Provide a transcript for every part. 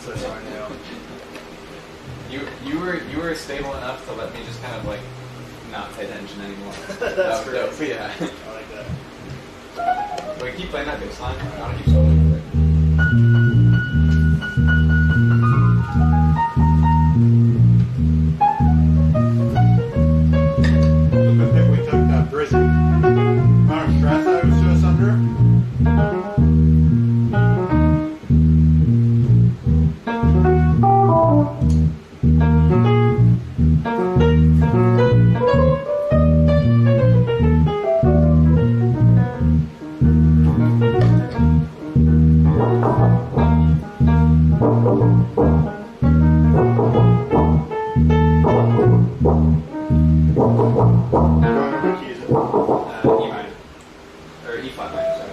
So sorry, Neil. You were stable enough to let me just kind of like not pay attention anymore. That's great. Dope. Yeah. I like that. Wait, keep playing that bass line. I want to keep soloing with it. I think we took that Brizzy. Amount of stress I was just under. E minor. Or E flat minor, sorry.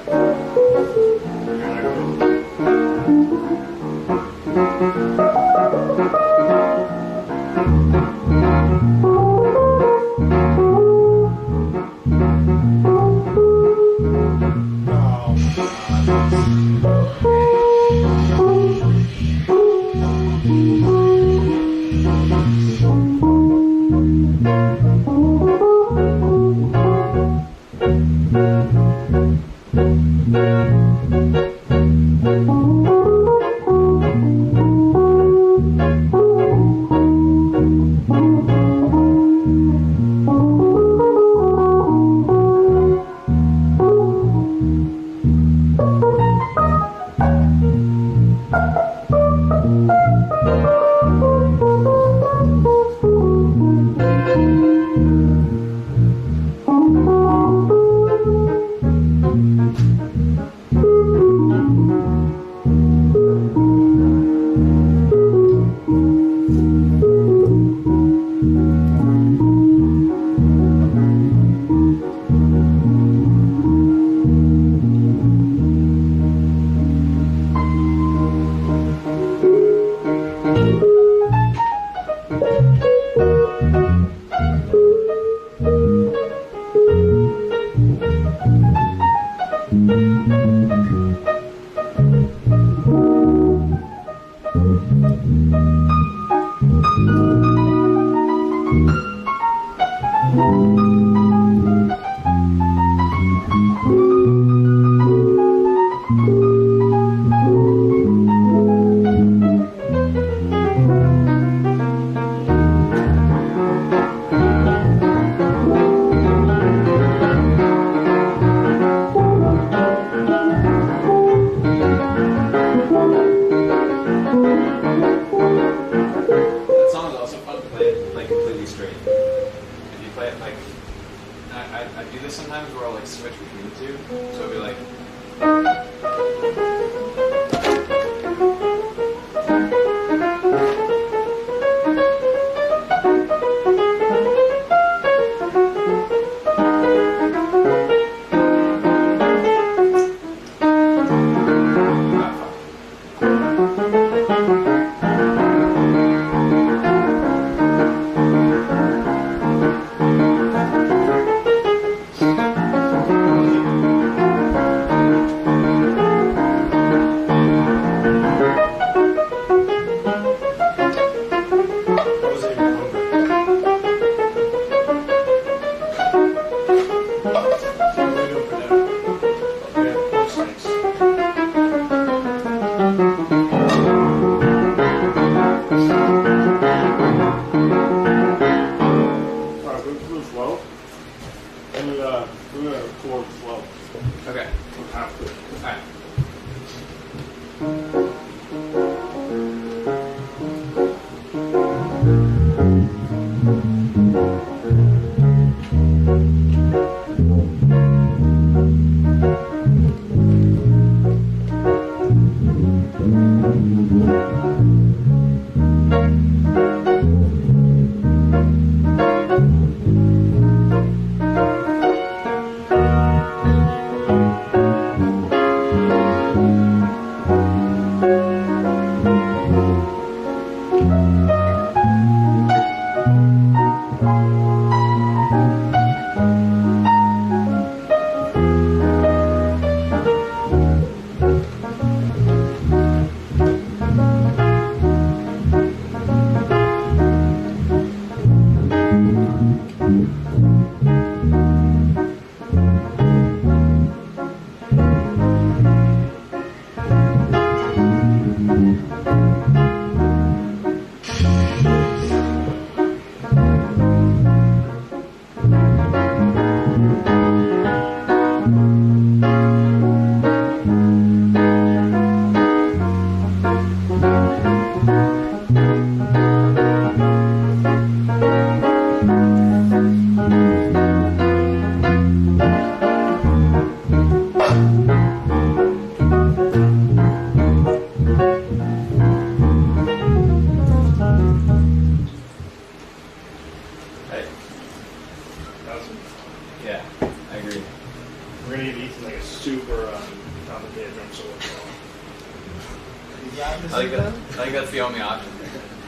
I think that's the only option.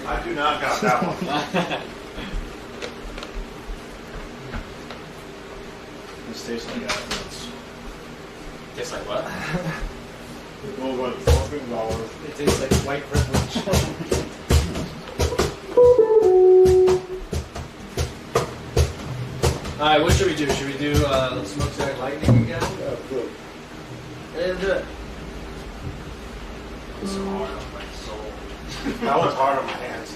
I do not got that one. This tastes like apples. Tastes like what? Well, what? $14. It tastes like white privilege. Alright, what should we do? Should we do smokestack lightning again? Yeah, good. And do it. It's so hard on my soul. That one's hard on my hands.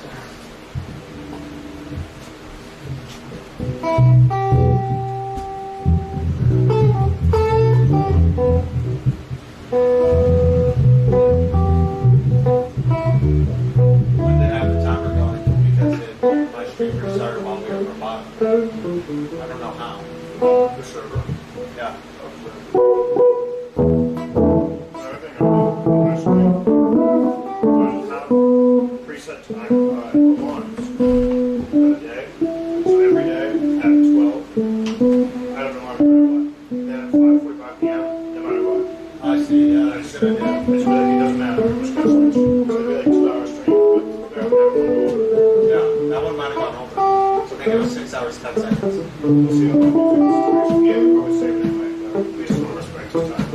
When they have the timer going because my streamer started while we were live. I don't know how. The server. Yeah. Everything I do on my screen, I have preset time alarms for the day. So every day at 12, I have an alarm no matter what. Then at 5:45 p.m., no matter what. I see. Yeah, that's a good idea. It's really, it doesn't matter. I'm just going to switch. It's going to be like 2 hours stream, but they're never going to go over. Yeah, that one might have gone over. So I think it was 6 hours, 10 seconds. We'll see what happens. Yeah, we'll probably save it anyway, but we just want to respect the time.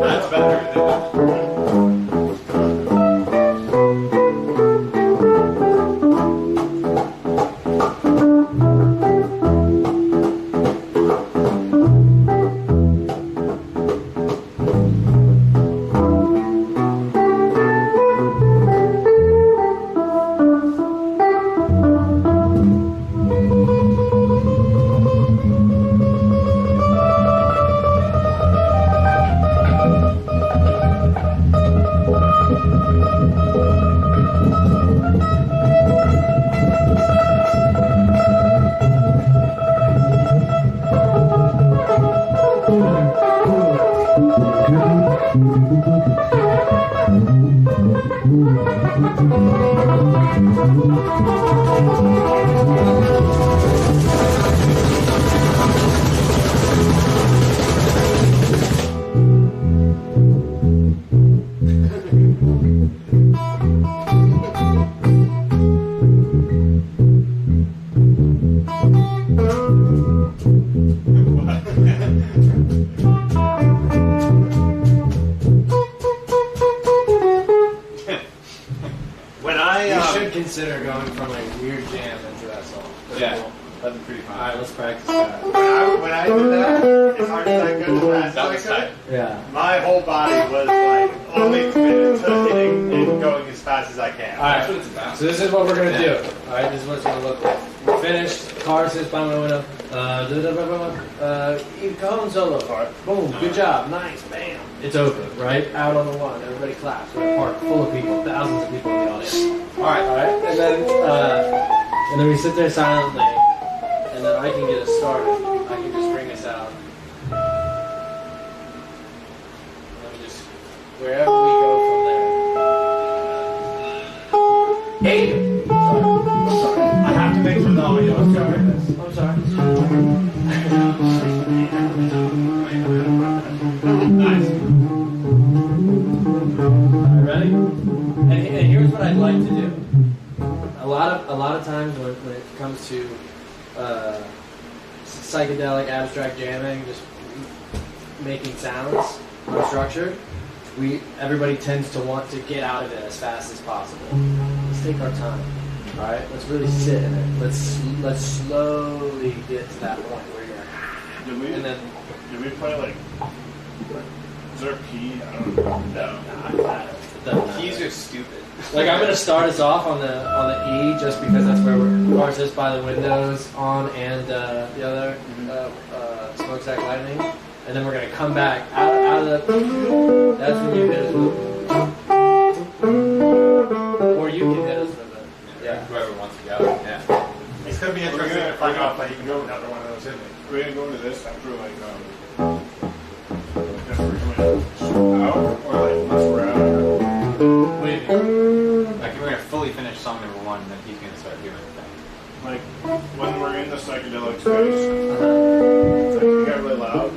That's better than When I You should consider going from like weird jam into that song. That's Yeah. cool. That'd be pretty fun. Alright, let's practice that. when I did that, it's hard to that good as fast That as was I tight. could. Yeah. My whole body was like only committed to hitting and going as fast as I can. Alright, That's what it's about. so this is what we're gonna Yeah. do. Alright, this is what it's gonna look like. We're finished. Car sits by my window. You go home solo part. Boom, good job, nice, bam. It's over, right? Out on the lawn, everybody claps. We're in a park full of people, thousands of people in the audience. Alright, and then we sit there silently, and then I can get us started. I can just bring us out. And then we just, wherever we go from there. Hey! Sorry. I'm sorry. I have to make sure the audio is I'm covered. sorry. Nice. Alright, ready? And here's what I'd like to do. A lot of times when it comes to psychedelic abstract jamming, just making sounds unstructured, everybody tends to want to get out of it as fast as possible. Let's take our time. All right, let's really sit in it. Let's slowly get to that point where you're. And then Did we play like? Is there a key? I don't know. No. Keys are stupid. Like I'm gonna start us off on the E just because that's where car sits by the windows on and the other smokestack lightning. and then we're gonna come back out of the. That's when you hit us with it. Or you can hit us with it. Yeah. Whoever wants to go. Yeah. It's going to be interesting to find out if I even know another one of those in me. We're gonna go into this after like if we're coming out or like once we're out. Wait. Like we're gonna fully finish song number 1, and then he's gonna start doing the thing. Like when we're in the psychedelic space, Uh-huh. it's like you get really loud.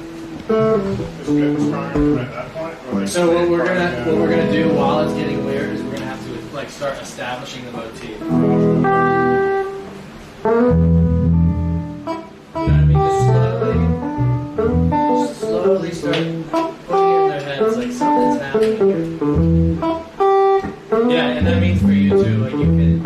It's getting stronger at that point. Or like So what we're gonna do while it's getting weird is we're gonna have to like start establishing the motif. You know what I mean? Just slowly start putting it in their heads like something's happening here. Yeah, and that means for you too. Like you can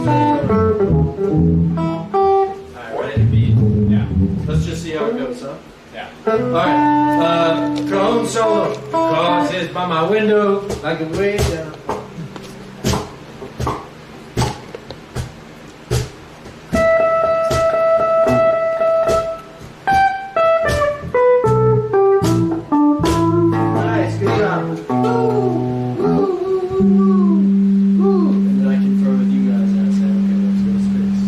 start going. Alright, ready to beat? Yeah. Let's just see how it goes, huh? Yeah. Alright, come solo, cause it's by my window, like a way down. Nice, good job. And then I can throw with you guys and say, okay, let's go to space.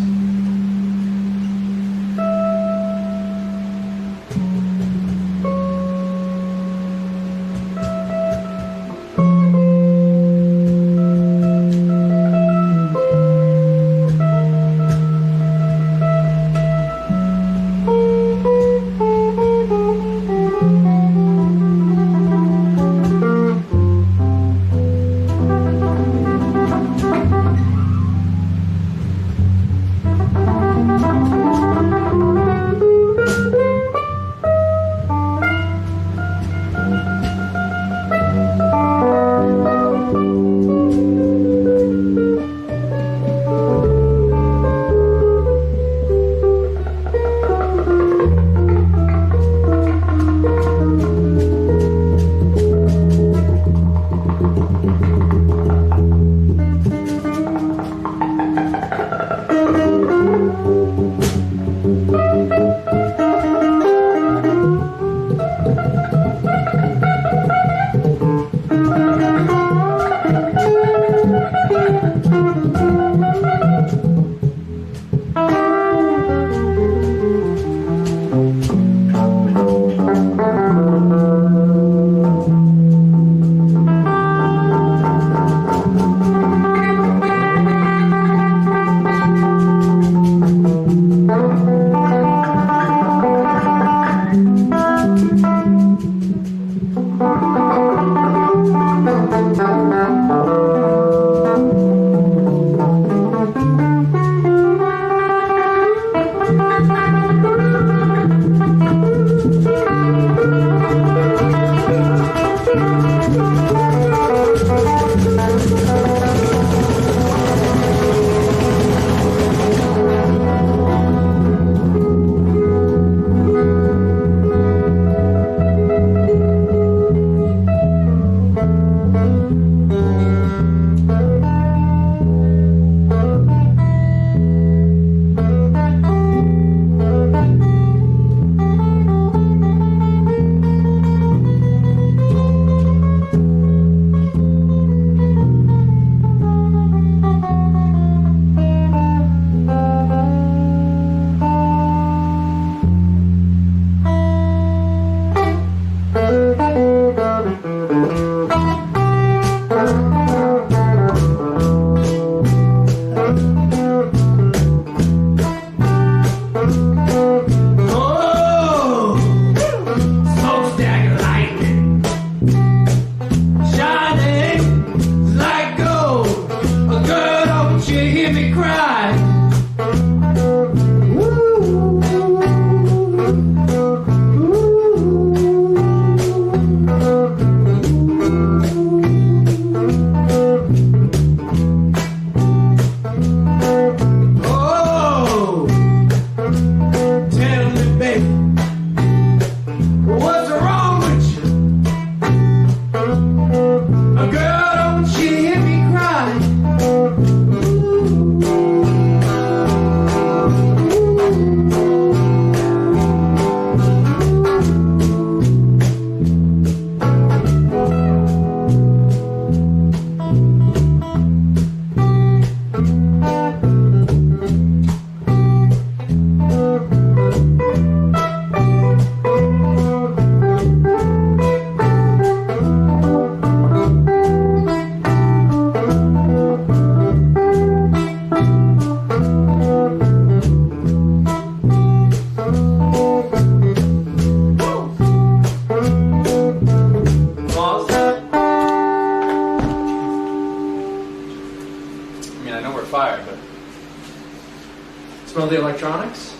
Smell the electronics?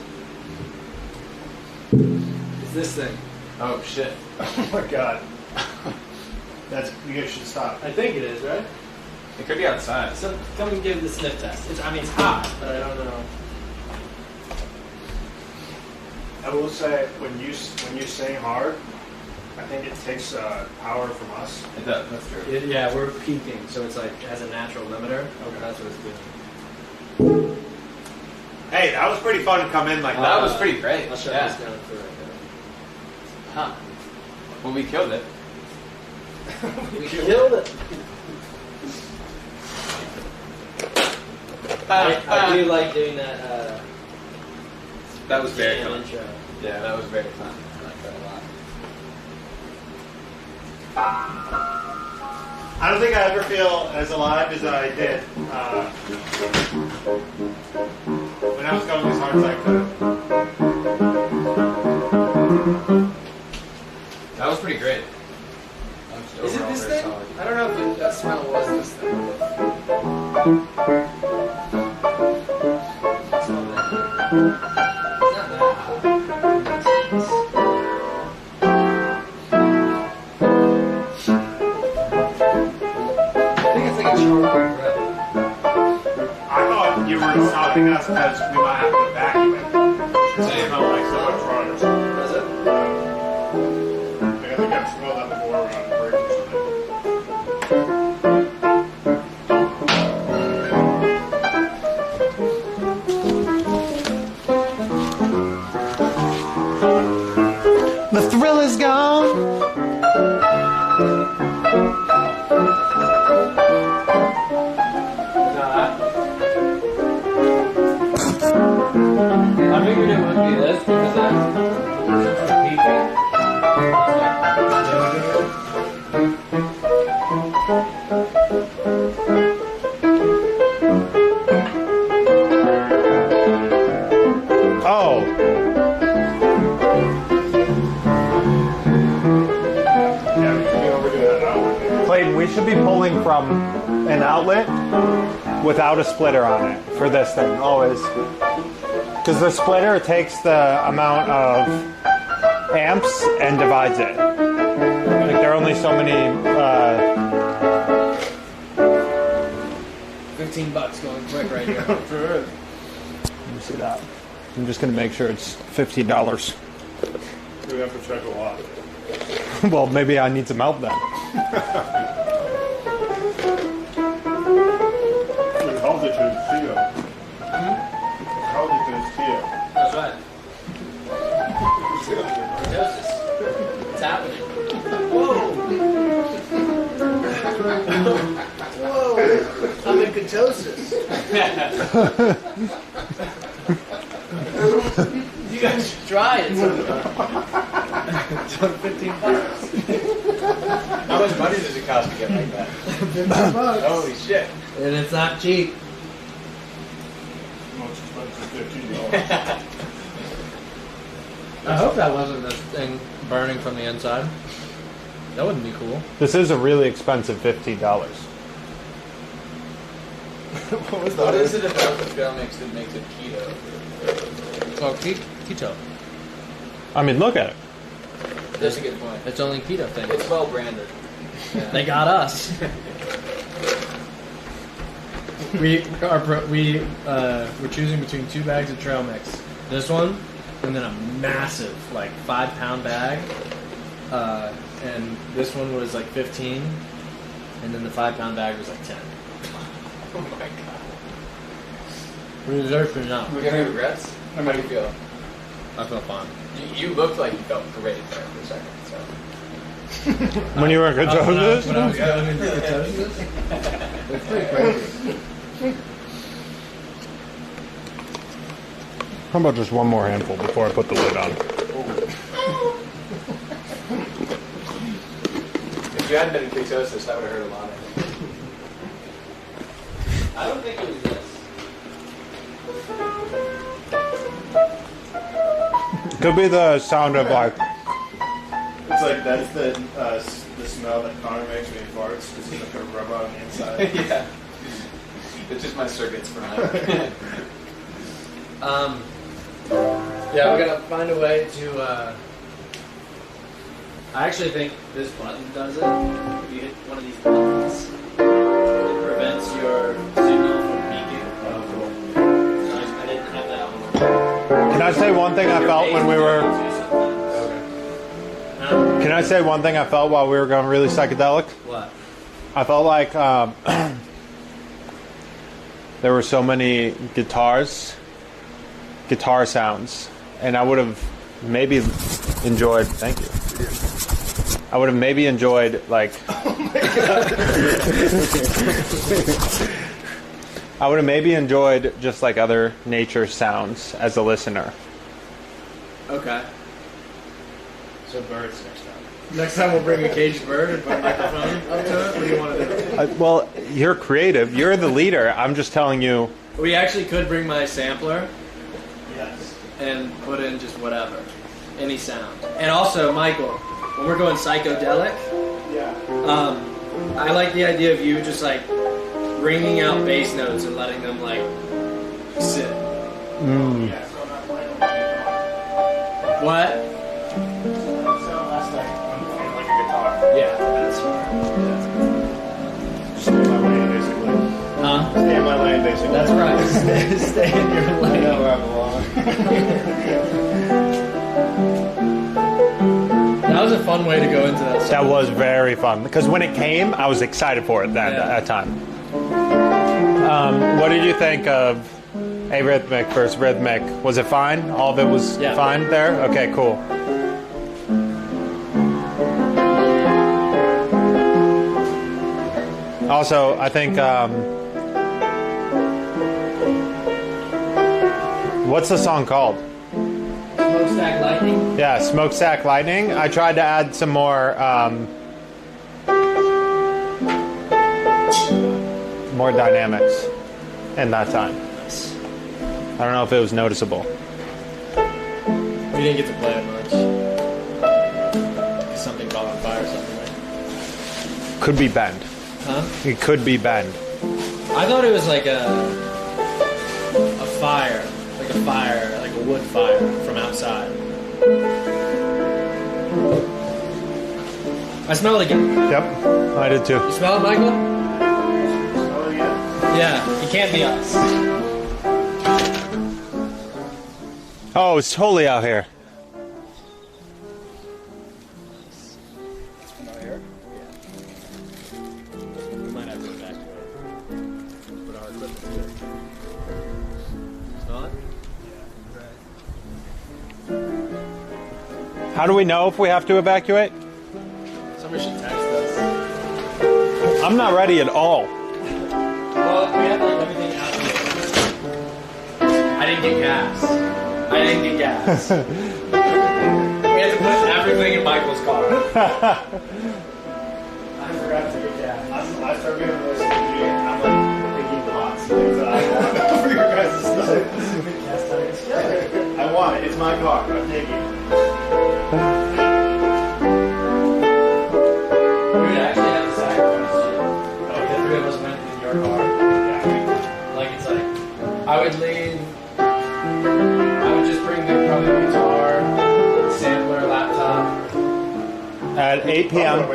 It's this thing. Oh shit. Oh my god. You guys should stop. I think it is, right? It could be outside. So come and give the sniff test. It's hot, but I don't know. I will say, when you sing hard, I think it takes power from us. It does. That's true. Yeah, we're peaking, so it's like it has a natural limiter. Okay, that's what it's doing. Hey, that was pretty fun to come in like that. That was pretty great. I'll shut Yeah. this down for right Huh. Well, we killed it. We killed it. I do like doing that. That was very jam fun. intro. Yeah, that was very fun. I like that a lot. I don't think I ever feel as alive as I did when I was going as hard as I could. That was pretty great. Is it this thing? I don't know if that smell was this thing. Smell that. It's not that hot. I think it's like a charcoal breath. I thought you were stopping us because we might have to vacuum it. It smelled like so much rot. Was it? I think I've smelled that before around break or something. The thrill is gone. I figured it would be this because that's peaking. Oh. Yeah, we should be overdoing that now. Clayton, we should be pulling from an outlet without a splitter on it for this thing, always. Because the splitter takes the amount of amps and divides it. Like there are only so many. $15 going quick right here. Let me see that. I'm just gonna make sure it's $15. We have to check a lot. Well, maybe I need some help then. It held it to his Theo. Held it to his Theo. That's right. Ketosis. It's happening. Whoa! Whoa! I'm in ketosis. You guys should try it sometime. It's on $15. How much money does it cost to get like that? $15. Holy shit. And it's not cheap. Most expensive $15. I hope that wasn't this thing burning from the inside. That wouldn't be cool. This is a really expensive $15. What is it about the trail mix that makes it keto? Oh, keto. I mean, look at it. That's a good point. It's only keto thing. It's well branded. Yeah. They got us. We're choosing between 2 bags of trail mix. This one, and then a massive, like 5-pound bag. And this one was like 15, and then the 5-pound bag was like 10. Oh my god. Reserved or not? We got any regrets? How do you feel? I feel fine. You looked like you felt great there for a second, so. When you were in ketosis? When I was going into ketosis? It's pretty crazy. How about just one more handful before I put the lid on? If you hadn't been in ketosis, that would have hurt a lot, I think. I don't think it was this. Could be the sound of like. It's like that's the smell that Conor makes when he farts because he's like a rub on the inside. Yeah. It's just my circuits frying. Yeah, we're gonna find a way to. I actually think this button does it. If you hit one of these buttons, it prevents your signal from peaking. Oh, cool. I didn't have that one. Can I say one thing I felt when we were? Can I say one thing I felt while we were going really psychedelic? What? I felt like there were so many guitar sounds, and I would have maybe enjoyed. Thank you. I would have maybe enjoyed like. I would have maybe enjoyed just like other nature sounds as a listener. Okay. So birds next time. Next time we'll bring a caged bird and put a microphone up to it. What do you want to do? Well, you're creative. You're the leader. I'm just telling you. We actually could bring my sampler. Yes. And put in just whatever, any sound. And also, Michael, when we're going psychedelic, I like the idea of you just like ringing out bass notes and letting them like sit. Mm. Yeah, so I'm not playing What? So last night I'm playing like a guitar. Yeah, that's Just stay in my lane, basically. Huh? Stay in my lane, basically. That's right. Stay in your I lane. know where I belong. That was a fun way to go into that song. That was very fun because when it came, I was excited for it that time. What did you think of arrhythmic versus rhythmic? Was it fine? All of it was fine there? Okay, cool. Also, I think, what's the song called? Smokestack Lightning? Yeah, Smokestack Lightning. I tried to add some more dynamics in that time. I don't know if it was noticeable. We didn't get to play it much. Something caught on fire or something, right? Could be bend. Huh? It could be bend. I thought it was like a fire, like a wood fire from outside. I smell it again. Yep, I did too. You smell it, Michael? Oh, yeah. Yeah, it can't be us. Oh, it's totally out here. Out here? Yeah. We might have to go back to it. Put our equipment to it. Smell it? How do we know if we have to evacuate? Somebody should text us. I'm not ready at all. Well, we have like everything out here. I didn't get gas. We had to put everything in Michael's car. I forgot to get gas. I started getting this and I'm like thinking lots of things that I want for your guys' stuff. I want it. It's my car. I'm taking it. We would actually have to sacrifice shit. Oh, the three of us went in your car. Yeah. Like it's like I would leave. I would just bring probably the guitar, sampler, laptop. At 8 p.m. Yeah,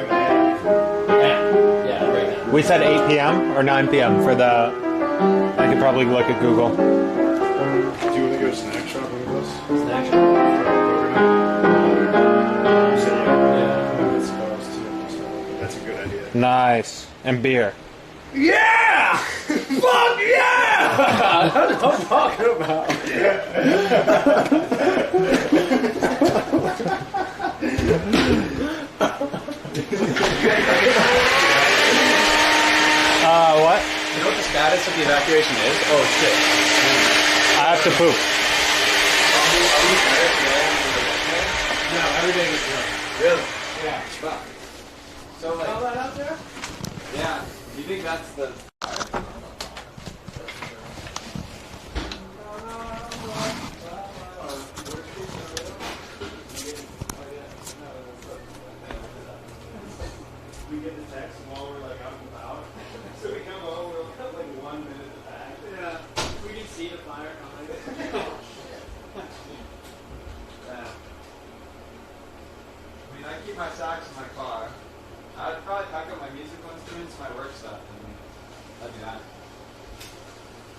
right now. We said 8 p.m. or 9 p.m. for the... I could probably look at Google. Do you want to go snack shopping with us? Snack shop. That's a good idea. Nice. And beer. Yeah! Fuck yeah! That's what I'm talking about. What? You know what the status of the evacuation is? Oh shit. I have to poop. No, everything is good. Really? Yeah. Fuck. So like, All that out there? yeah. Do you think that's the? We get the text while we're like out and about. So we come home, we'll have like 1 minute to pack. Yeah. We can see the fire coming. Yeah. I mean, I keep my socks in my car. I'd probably pack up my musical instruments, my work stuff, and I'd do that.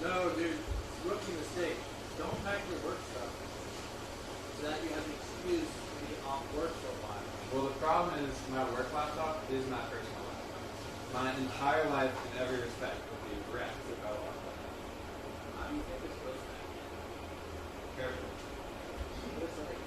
No, dude. Rookie mistake. Don't pack your work stuff. So that you have an excuse to be off work for a while. Well, the problem is my work laptop is my personal laptop. My entire life, in every respect, would be wrecked if I lost that. How do you think it's supposed to happen? Careful. It's like,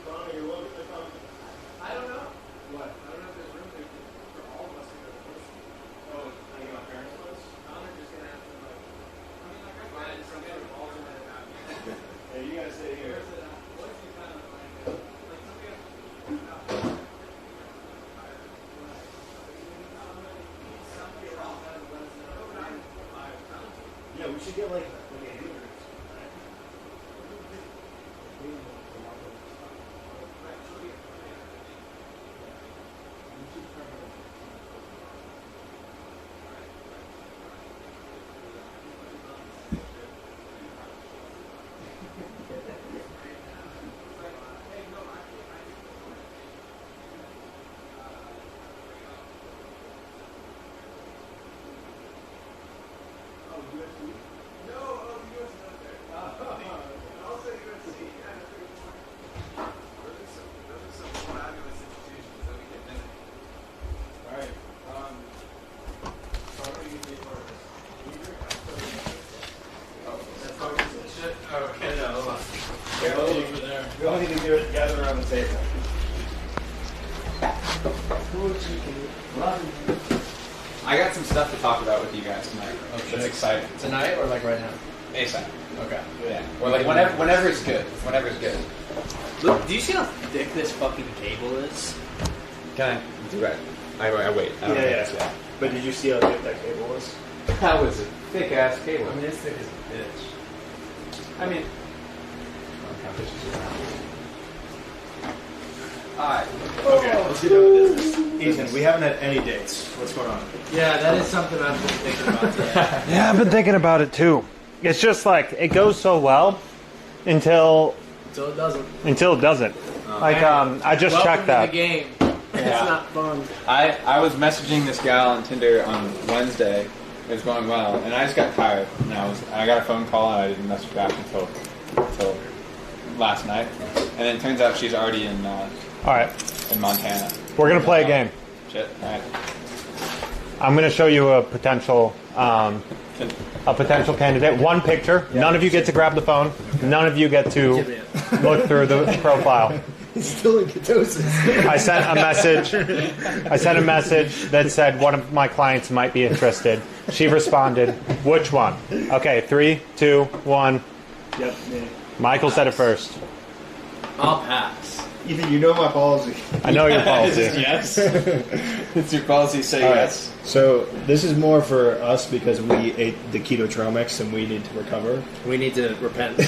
Conor, you're welcome to come. I don't know. What? I don't know if there's room there for all of us to go to first. Oh, hanging out parents' place? Connor's just gonna have to like. I mean, like I find some sort of alternate. Hey, you guys stay here. What if you kind of like something? Yeah, we should get like ambulance. We all need to do it together around the table. I got some stuff to talk about with you guys tonight. Okay. It's exciting. Tonight or like right now? ASAP. Okay. Yeah. Or like whenever it's good. Whenever it's good. Look, do you see how thick this fucking cable is? Can I do that? I wait. I don't Yeah, think yeah. But did you see how thick that cable was? That was a thick ass cable. I mean, it's thick as a bitch. I mean, alright. Okay, let's get down to business. Ethan, we haven't had any dates. What's going on? Yeah, that is something I've been thinking about today. Yeah, I've been thinking about it too. It's just like it goes so well until So it doesn't. it doesn't. Like I just checked that. The game. It's not fun. I was messaging this gal on Tinder on Wednesday. It was going well, and I just got tired. And I got a phone call, and I didn't message back until last night. And then it turns out she's already in All right, Montana. we're gonna play a game. Shit. All right. I'm gonna show you a potential candidate. One picture. None of you get to grab the phone. None of you get to look through the profile. He's still in ketosis. I sent a message that said one of my clients might be interested. She responded, which one? Okay, 3, 2, 1. Yep, me. Michael said it first. I'll pass. Ethan, you know my policy. I know your policy. Yes. It's your policy. Say All right. yes. So this is more for us because we ate the keto trail mix and we need to recover. We need to repent. But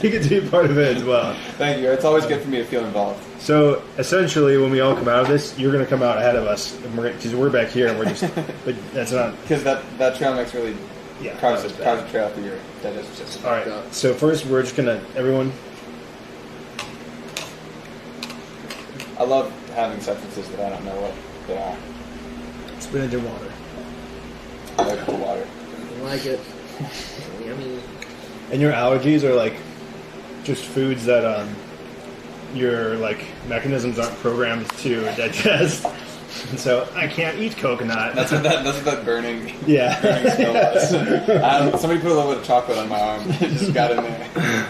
you get to be part of it as well. Thank you. It's always good for me to feel involved. So essentially, when we all come out of this, you're going to come out ahead of us because we're back here and we're just. But that's not. Because that trail mix really carves it's a bad. trail through your digestive system. All right. So first, we're just gonna everyone. I love having substances that I don't know what they are. Spin into water. I like the water. I like it. Yummy. And your allergies are like just foods that your like mechanisms aren't programmed to digest, and so I can't eat coconut. That's what that burning. Yeah. Burning smell was. Somebody put a little bit of chocolate on my arm. It just got in there.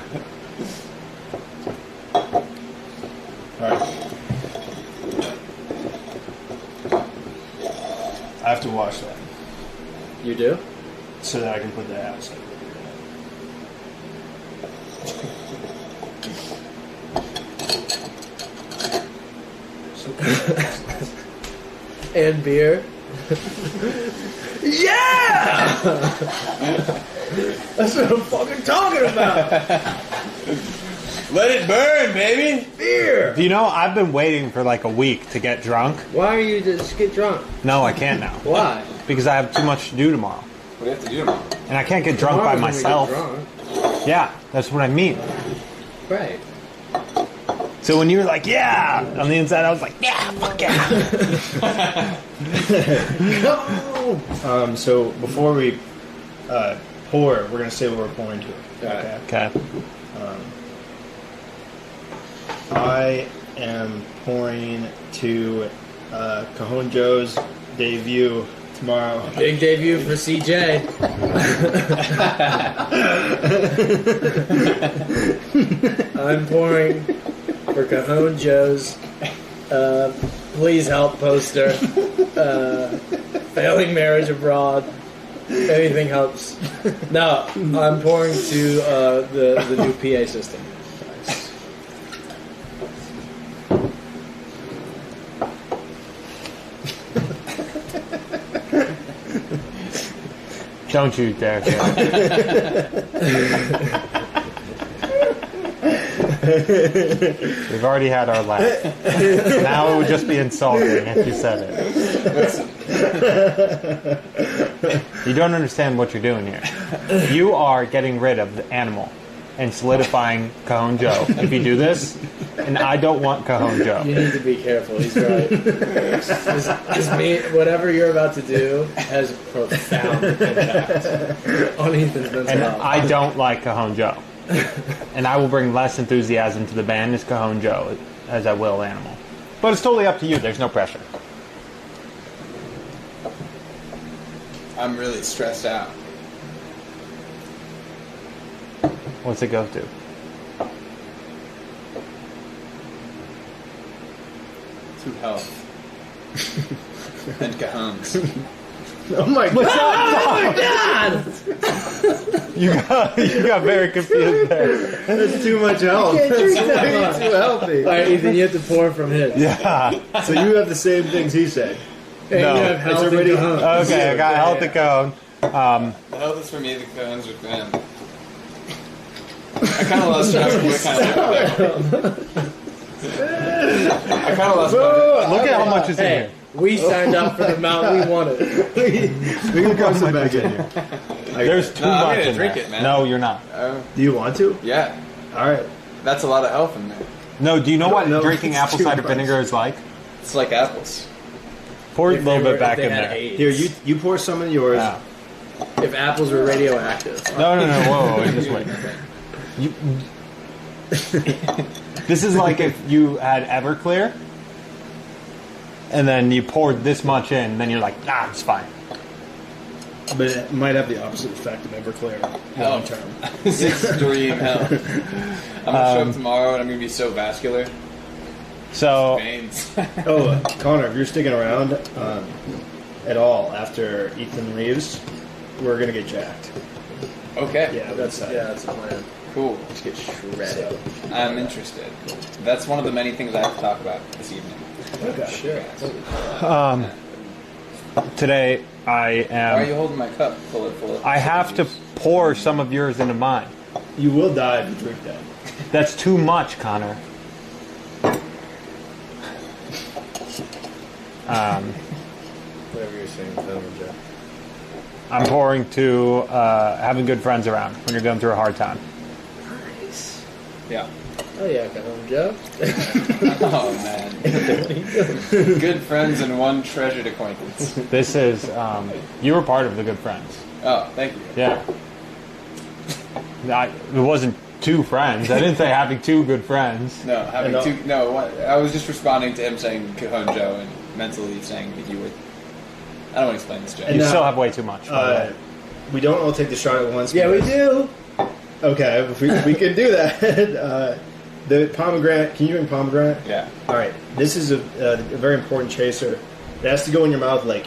All right. I have to wash that You do? so that I can put that outside. And beer. Yeah! That's what I'm fucking talking about. Let it burn, baby. Beer. Do you know, I've been waiting for like a week to get drunk. Why are you just get drunk? No, I can't now. Why? Because I have too much to do tomorrow. What do you have to do tomorrow? And I can't get drunk by Tomorrow's when we get myself. drunk. Yeah, that's what I mean. Right. So when you were like, yeah, on the inside, I was like, yeah, fuck yeah. So before we pour, we're gonna say what we're pouring to. Okay. Okay. I am pouring to Cajon Joe's debut tomorrow. Big debut for CJ. I'm pouring for Cajon Joe's Please Help poster. Failing marriage abroad. Anything helps. No, I'm pouring to the new PA system. Don't you dare. We've already had our laugh. Now it would just be insulting if you said it. You don't understand what you're doing here. You are getting rid of the animal and solidifying Cajon Joe. If you do this, and I don't want Cajon Joe. You need to be careful. He's right. Whatever you're about to do has profound impact on Ethan's mental And health. I don't like Cajon Joe. And I will bring less enthusiasm to the band as Cajon Joe as I will Animal. But it's totally up to you. There's no pressure. I'm really stressed out. What's it go to? To health. And Cajons. Oh my god! You got very confused there. That's too much help. That's way too healthy. All right, Ethan, you have to pour from his. Yeah. So you have the same things he said. Hey, No. you have health and already- Cajon. Okay, I got health and Cajon. The health is for me, the Cajons are for them. I kind of lost track of what kind of I kind of lost track. Look at how much is in Hey, here. we signed up for the amount we wanted. We can pour some back in here. There's too No, I'm much gonna in drink there. it, man. No, you're not. Do you want to? Yeah, All right. that's a lot of health in there. No, do you know what know. drinking It's apple too cider much. vinegar is like? It's like apples. Pour a If little they were- bit back if they in had there. AIDS. Here, you pour some of yours. Yeah. If apples were radioactive. No, whoa, just wait. You, this is like if you had Everclear, and then you poured this much in, then you're like, it's fine. But it might have the opposite effect of Everclear long term. It's extreme health. I'm gonna show up tomorrow and I'm gonna be so vascular. So, Veins. Oh, Connor, if you're sticking around at all after Ethan leaves, we're gonna get jacked. Okay. Yeah, That's the plan. Cool. Let's get shredded. I'm interested. That's one of the many things I have to talk about this evening. Okay. Sure. today I Why are you am. holding my cup full of? I have to pour some of yours into mine. You will die if you drink that. That's too much, Connor. Whatever you're saying, Joe. I'm pouring to having good friends around when you're going through a hard time. Nice. Yeah. Oh yeah, Cajon Joe. Oh man. Good friends and one treasured acquaintance. This is, you were part of the good friends. Oh, thank you. Yeah. It wasn't 2 friends. I didn't say having 2 good friends. No, having two. No, what, I was just responding to him saying Cajon Joe and mentally saying that you were. I don't want to explain this, Joe. You still have way too much. We don't all take the shot at once. Yeah, we do. Okay, we could do that. The pomegranate. Can you drink pomegranate? Yeah. All right. This is a very important chaser. It has to go in your mouth like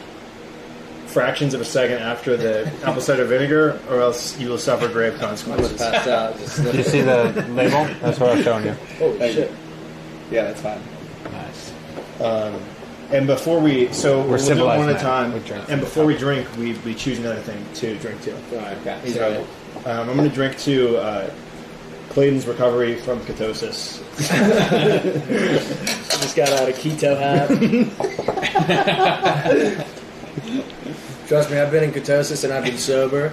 fractions of a second after the apple cider vinegar, or else you will suffer grave consequences. Passed out. Just Did you see the label? That's what I was showing you. Holy Thank shit! you. Yeah, that's fine. Nice. And before we, we'll do it civilized one at a now. time. We drink. And before we drink, we choose another thing to drink to. Alright, Okay. he's So, right. I'm going to drink to Clayton's recovery from ketosis. Just got out of keto hat. Trust me, I've been in ketosis and I've been sober,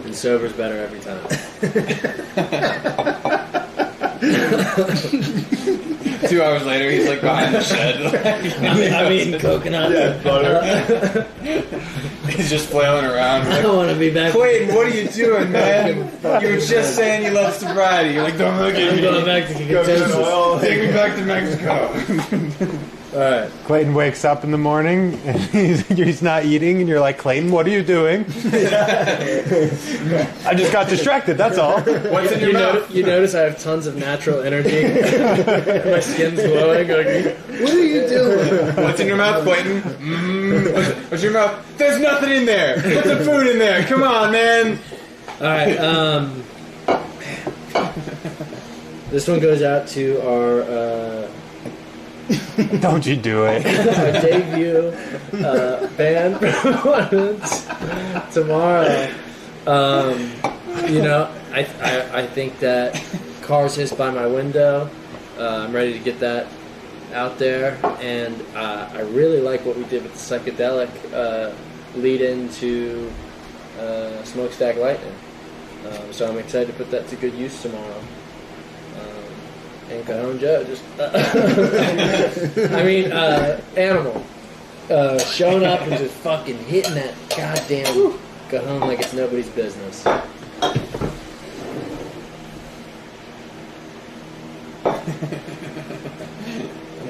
and sober's better every time. 2 hours later, he's like behind the shed. I mean, coconut. Yeah, butter. He's just flailing around. I don't want to be back. Clayton, what are you doing, man? You were just saying you love sobriety. You're like, don't look at I'm me. going back to ketosis. Take me back to Mexico. Alright. Clayton wakes up in the morning and he's not eating, and you're like, Clayton, what are you doing? I just got distracted, that's all. What's in your mouth? You notice I have tons of natural energy. My skin's glowing. Like, what are you doing? What's in your mouth, Clayton? What's in your mouth? There's nothing in there. Put the food in there. Come on, man. Alright, this one goes out to our Don't you do it. our debut band performance tomorrow. I think that Cars Hiss by My Window. I'm ready to get that out there, and I really like what we did with the psychedelic lead into Smokestack Lightning. So I'm excited to put that to good use tomorrow. And Cajon Joe just, Animal, showing up and just fucking hitting that goddamn Cajon like it's nobody's business. I'm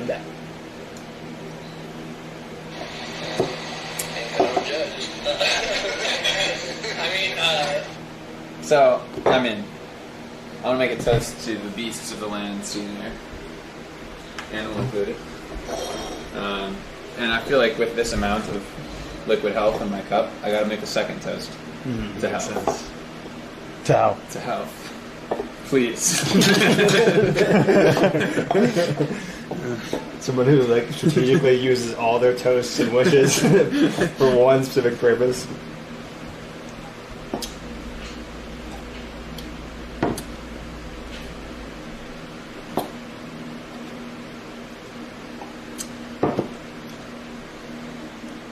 back. And Cajon Joe just, So, I'm in. I want to make a toast to the beasts of the land seen there, animal included. And I feel like with this amount of liquid health in my cup, I got to make a second toast to health. Ciao. To health, please. Someone who like strategically uses all their toasts and wishes for one specific purpose.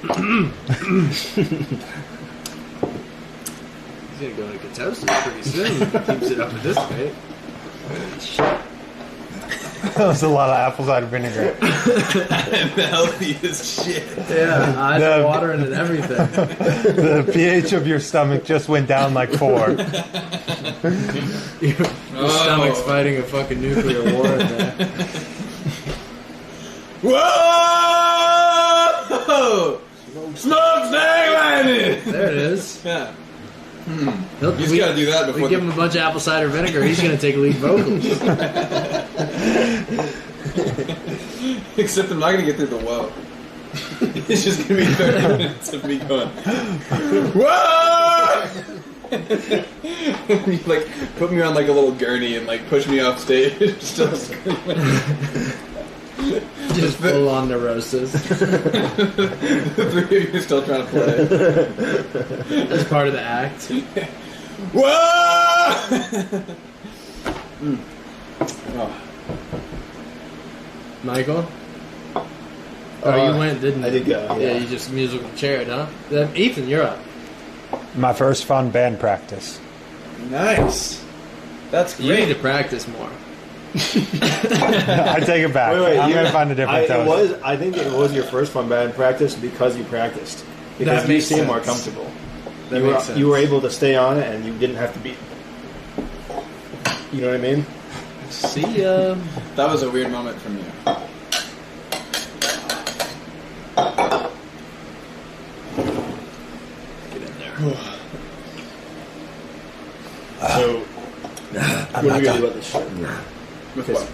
He's gonna go into ketosis pretty soon. Keeps it up at this rate. That was a lot of apple cider vinegar. I'm healthy as shit. Yeah, I The- had water in it and everything. The pH of your stomach just went down like 4. Your stomach's fighting a fucking nuclear war in there. Whoa! Smokestack Lightning! There it is. Yeah. We You just gotta do that before give him a bunch of apple cider vinegar. He's gonna take lead vocals. Except I'm not gonna get through the whoa. It's just gonna be 30 minutes of me going, whoa! You like put me on like a little gurney and like push me off stage. Still screaming. Just full on neurosis. The 3 of you still trying to play. That's part of the act. Whoa! Oh. Michael? Oh, you went, didn't you? I did go. Yeah, you just musical chaired, huh? Then, Ethan, you're up. My first fun band practice. Nice. That's You need great. to practice more. I take it back. I'm going to find a different toast. I think it was your first fun band practice because you practiced. Because That you makes seem more sense. comfortable. That You makes sense. were able to stay on it and you didn't have to be. You know what I mean? See ya. That was a weird moment from you. Get in there. So, what are we gonna do about this shit? With what?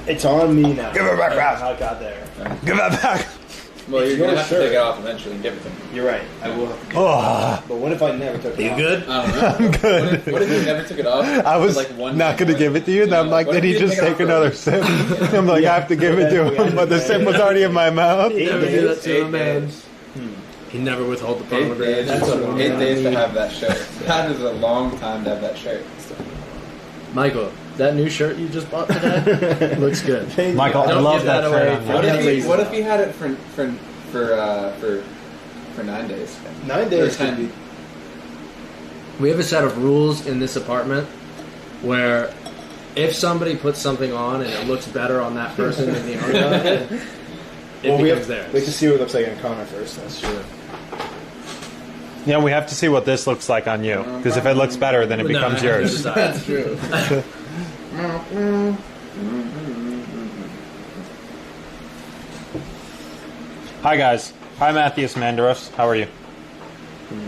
It's on me now. Give it back, Ralph. How it got there. Give that back. Well, you're It's going to your have to shirt. take it off eventually and give it to me. You're right. I will. Have to Oh, But what if I never took it off? Good? I don't know. I'm good. What if you never took it off? I was Like one not going to give it to you, and I'm like, What did if he you just take it take off for a another week? sip? I'm like, I have to give it to him, but the sip was already in my mouth. Never do that to a 8 man. days. He never withhold the 8 pomegranate. days. That's a long 8 days to time. have that shirt. That is a long time to have that shirt. Michael, that new shirt you just bought today looks good. Michael, I Don't love give that that shirt away on for you. What if he had it for 9 days? 9 days. Or 10. We have a set of rules in this apartment where if somebody puts something on and it looks better on that person than the owner, it We becomes have theirs. to see what it looks like on Conor first. That's true. Yeah, we have to see what this looks like on you, because if it looks better, then it No, becomes I have to yours. decide. That's true. Hi, guys. Hi, Matthias Mandaros. How are you?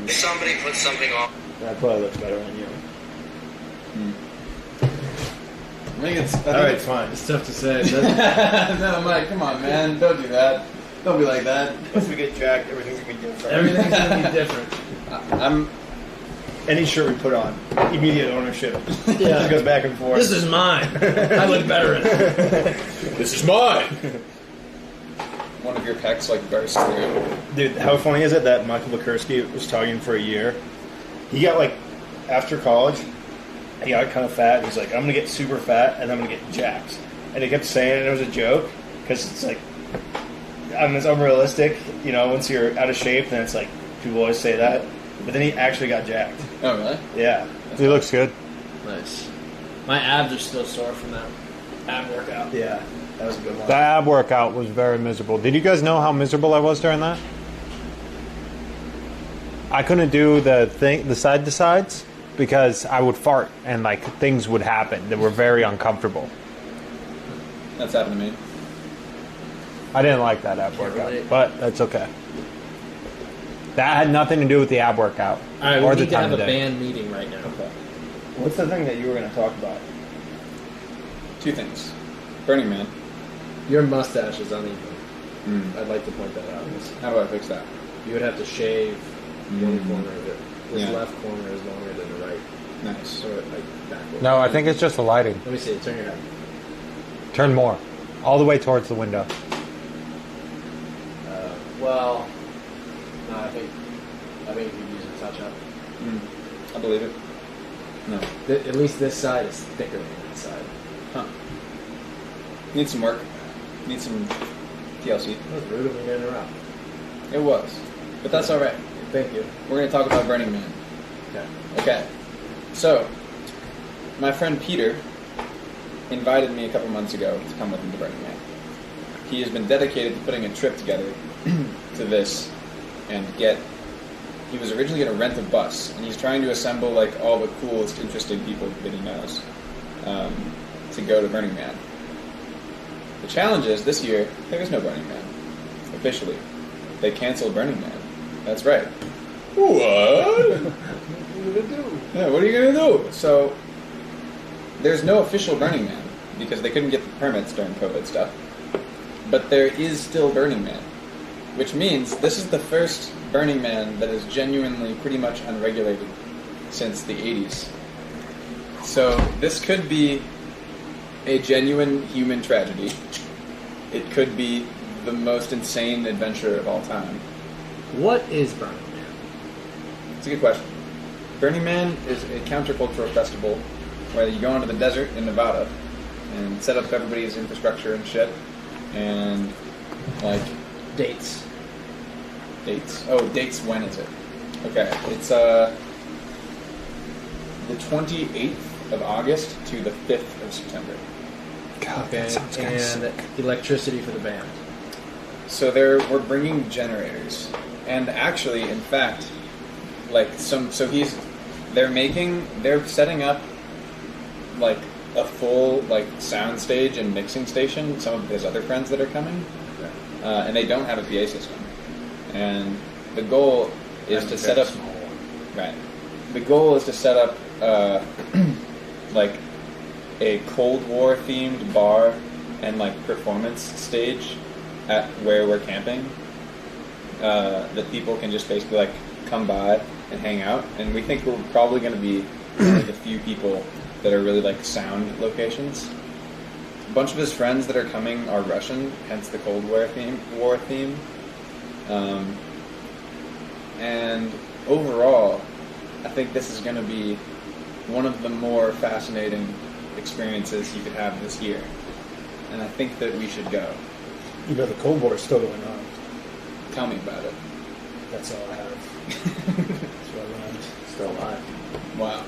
If somebody puts something on. That probably looks better on you. I think it's. All right, fine. It's tough to say. doesn't it? No, Mike, come on, man. Don't do that. Don't be like that. Once we get jacked, everything's gonna be different. Everything's going to be different. I'm. Any shirt we put on, immediate ownership. Yeah. It just goes back and forth. This is mine. I look better in it. This is mine. One of your pecs like burst through. Dude, how funny is it that Michael Bukursky was talking for a year? He got like, after college, he got kind of fat. And he's like, I'm gonna get super fat and I'm gonna get jacked. And he kept saying it was a joke because it's like, I mean, it's unrealistic. You know, once you're out of shape, then it's like people always say that. But then he actually got jacked. Oh, really? Yeah. He looks good. Nice. My abs are still sore from that ab workout. Yeah. That was a good one. The ab workout was very miserable. Did you guys know how miserable I was during that? I couldn't do the side to sides because I would fart and like things would happen that were very uncomfortable. That's happened to me. I didn't like that ab Can't workout, relate. but that's okay. That had nothing to do with the ab workout All right, or we the need to time have of a day. band meeting right now. What's the thing that you were going to talk about? 2 things. Burning Man. Your mustache is uneven. Mm. I'd like to point that out. How do I fix that? You would have to shave one corner of it. This Yeah. left corner is longer than the right. Nice. Or like backwards. No, I think it's just the lighting. Let me see. Turn your head. Turn more, all the way towards the window. Well, no, I think you could use a touch up. I believe it. No. At least this side is thicker than that side. Huh. Need some work. Need some TLC. That was rude of me to interrupt. It was. But that's alright. Thank you. We're going to talk about Burning Man. Okay. Okay. So, my friend Peter invited me a couple months ago to come with him to Burning Man. He has been dedicated to putting a trip together to this and he was originally going to rent a bus, and he's trying to assemble like all the coolest, interesting people that he knows to go to Burning Man. The challenge is, this year, there is no Burning Man. Officially. They canceled Burning Man. That's right. What? Yeah, what are you going to do? So, there's no official Burning Man, because they couldn't get the permits during COVID stuff. But there is still Burning Man. Which means this is the first Burning Man that is genuinely pretty much unregulated since the 80s. So this could be a genuine human tragedy. It could be the most insane adventure of all time. What is Burning Man? It's a good question. Burning Man is a countercultural festival where you go into the desert in Nevada and set up everybody's infrastructure and shit and like Dates. dates. Oh, dates, when is it? Okay, it's the 28th of August to the 5th of September. God, Okay. that sounds kind of sick. And electricity for the band. So we're bringing generators. And actually, in fact, like they're setting up like a full like sound stage and mixing station. Some of his other friends that are coming, and they don't have a PA system. And the goal is to set up. Right. The goal is to set up like a Cold War themed bar and like performance stage at where we're camping. That people can just basically like come by and hang out. And we think we're probably going to be one of the few people that are really like sound locations. A bunch of his friends that are coming are Russian, hence the Cold War theme. And overall, I think this is going to be one of the more fascinating experiences you could have this year. And I think that we should go. You know, the Cold War is still going on. Tell me about it. That's all I have. That's what I learned. Still alive. Wow.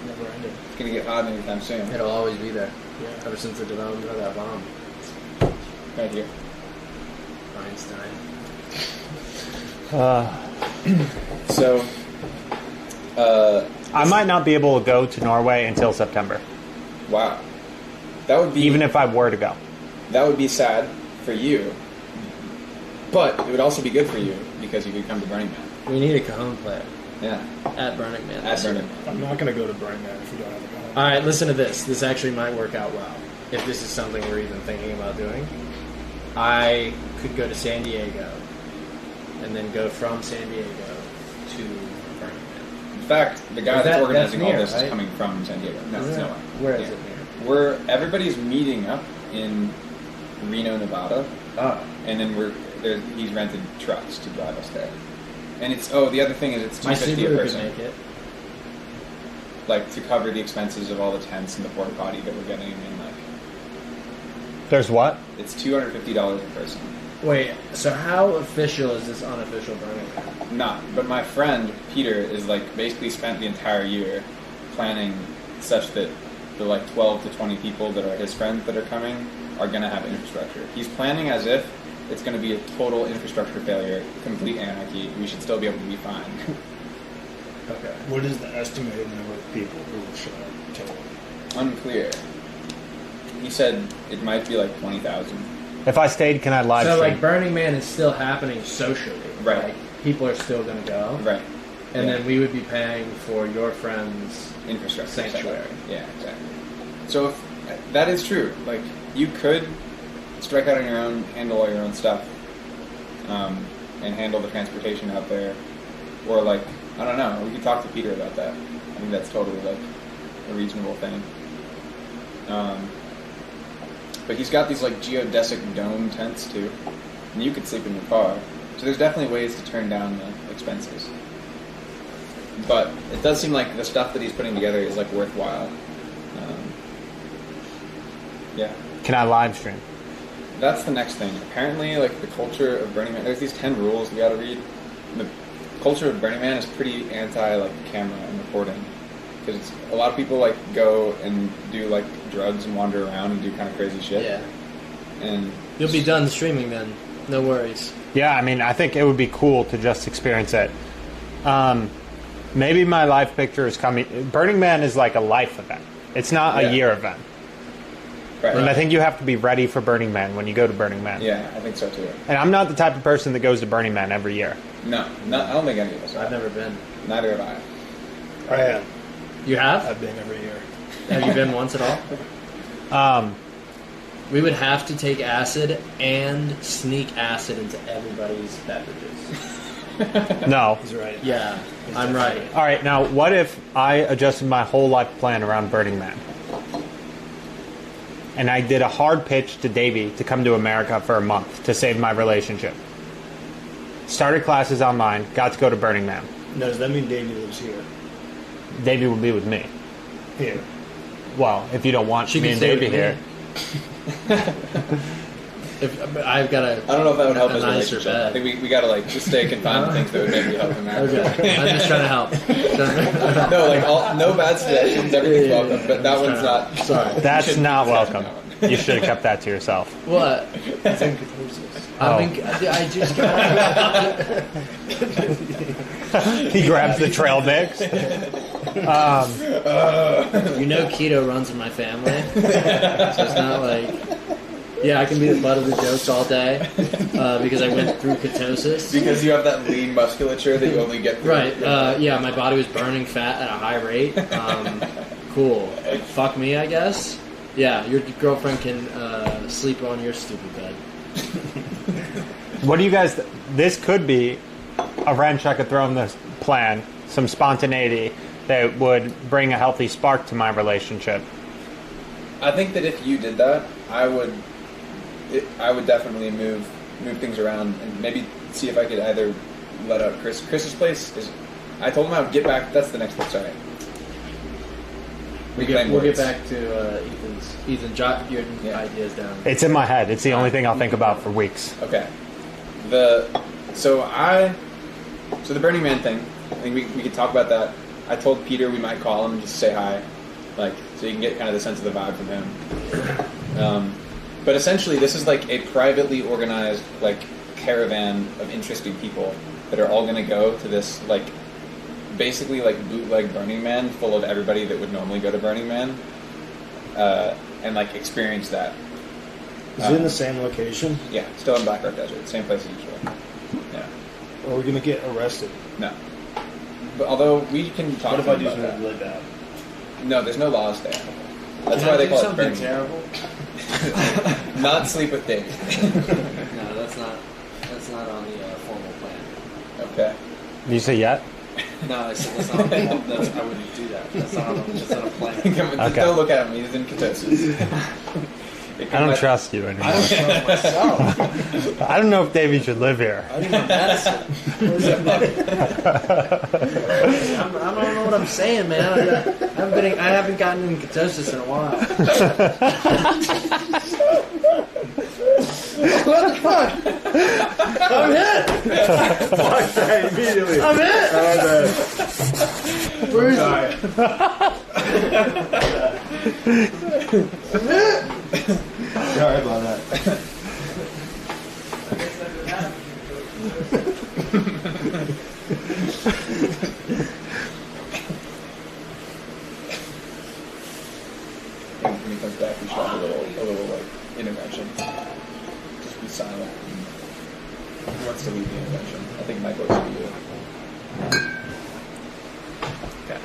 Never ended. It's going to get hot anytime soon. It'll always be there. Yeah. Ever since the development of that bomb. Right here. Einstein. So, I might not be able to go to Norway until September, wow. That would be even if I were to go. that would be sad for you, but it would also be good for you because you could come to Burning Man. We need a Cajon player Yeah, at Burning Man. at Burning Man. I'm not going to go to Burning Man if you don't have a car. All right, listen to this. This actually might work out well. If this is something we're even thinking about doing, I could go to San Diego and then go from San Diego to Burning Man. In fact, the guy Is that's that- organizing that's all near, this right? is coming from San Diego. No, it's nowhere. Where is Yeah. it near? Everybody's meeting up in Reno, Nevada, Oh, and then he's rented trucks to drive us there. And it's the other thing is it's my $250 a Subaru could person, make it. like to cover the expenses of all the tents and the porta potty that we're getting, and like There's what? it's $250 a person. Wait, so how official is this unofficial Burning Man? Not, but my friend Peter is like basically spent the entire year planning such that the like 12 to 20 people that are his friends that are coming are going to have infrastructure. He's planning as if it's going to be a total infrastructure failure, complete anarchy. We should still be able to be fine. Okay. What is the estimated number of people who will show up total? Unclear. He said it might be like 20,000. If I stayed, can I live So, stream? like, Burning Man is still happening socially. Right. Like, people are still going to go. Right. And Yeah. then we would be paying for your friend's Infrastructure. sanctuary. Yeah, exactly. So if that is true, like you could strike out on your own, handle all your own stuff, and handle the transportation out there, or like I don't know, we could talk to Peter about that. I think that's totally like a reasonable thing. But he's got these like geodesic dome tents too, and you could sleep in your car. So there's definitely ways to turn down the expenses. But it does seem like the stuff that he's putting together is like worthwhile. Yeah, Can I live stream? that's the next thing. Apparently, like the culture of Burning Man, there's these 10 rules we got to read. The culture of Burning Man is pretty anti like camera and recording because a lot of people like go and do like drugs and wander around and do kind of crazy shit. Yeah. And You'll be done streaming then. No worries. Yeah, I mean, I think it would be cool to just experience it. Maybe my live picture is coming. Burning Man is like a life event. It's not Yeah. a year event. right. And I think you have to be ready for Burning Man when you go to Burning Man. Yeah, I think so too. And I'm not the type of person that goes to Burning Man every year. No, I don't think any of us are. I've never been. Neither have I. I am. You have? I've been every year. Have you been once at all? We would have to take acid and sneak acid into everybody's beverages. No. He's right. Yeah, I'm right. All right, now what if I adjusted my whole life plan around Burning Man? And I did a hard pitch to Davey to come to America for a month to save my relationship. Started classes online, got to go to Burning Man. No, does that mean Davey lives here? Davey will be with me. Here. Well, if you don't want She me can and stay with Davey me. here. If I've got a I don't know if that would help a his nicer relationship. bed. I think we gotta like just stay confined to things that would maybe help him out. Okay, I'm just trying to help. No, like no bad suggestions. Everything's welcome, but that one's not. Sorry. That's not welcome. that one. You should have kept that to yourself. What? It's in ketosis. Oh. I just got. He grabs the trail mix. You know, keto runs in my family, so it's not like, yeah, I can be the butt of the jokes all day because I went through ketosis. Because you have that lean musculature that you only get through. Right. Yeah, my body was burning fat at a high rate. Cool. Fuck me, I guess. Yeah, your girlfriend can sleep on your stupid bed. What do you guys... This could be a wrench I could throw in this plan. Some spontaneity that would bring a healthy spark to my relationship. I think that if you did that, I would definitely move things around and maybe see if I could either let out Chris. Chris's place is. I told him I would get back. That's the next one. Sorry. We'll get back to Ethan. Jot your ideas down. It's in my head. It's the only thing I'll think about for weeks. Okay. So the Burning Man thing. I think we could talk about that. I told Peter we might call him and just say hi, like, so you can get kind of the sense of the vibe from him. But essentially, this is like a privately organized like caravan of interesting people that are all going to go to this like basically like bootleg Burning Man full of everybody that would normally go to Burning Man, and like experience that. Is it in the same location? Yeah, still in Black Rock Desert, same place as usual. Yeah. Or are we gonna get arrested? No. But although we can talk What if I about do something that. really bad? No, there's no laws there. That's Can why I they do call it something Burning terrible? Man. Not sleep with Dave. No, that's not on the formal plan. Okay. Did you say yet? No, I said that's not. I wouldn't do that. That's not a plan. Just Okay. don't look at him. He's in ketosis. I don't trust you anymore. I don't trust myself. I don't know if Davey should live here. I need my medicine. I don't know what I'm saying, man. I haven't gotten in ketosis in a while. What the fuck? I'm hit. Fuck that immediately. I'm hit. Where is it? Sorry about that. When he comes back, we should have a little like intervention. Just be silent. Who wants to lead the intervention? I think Michael should do it. Okay.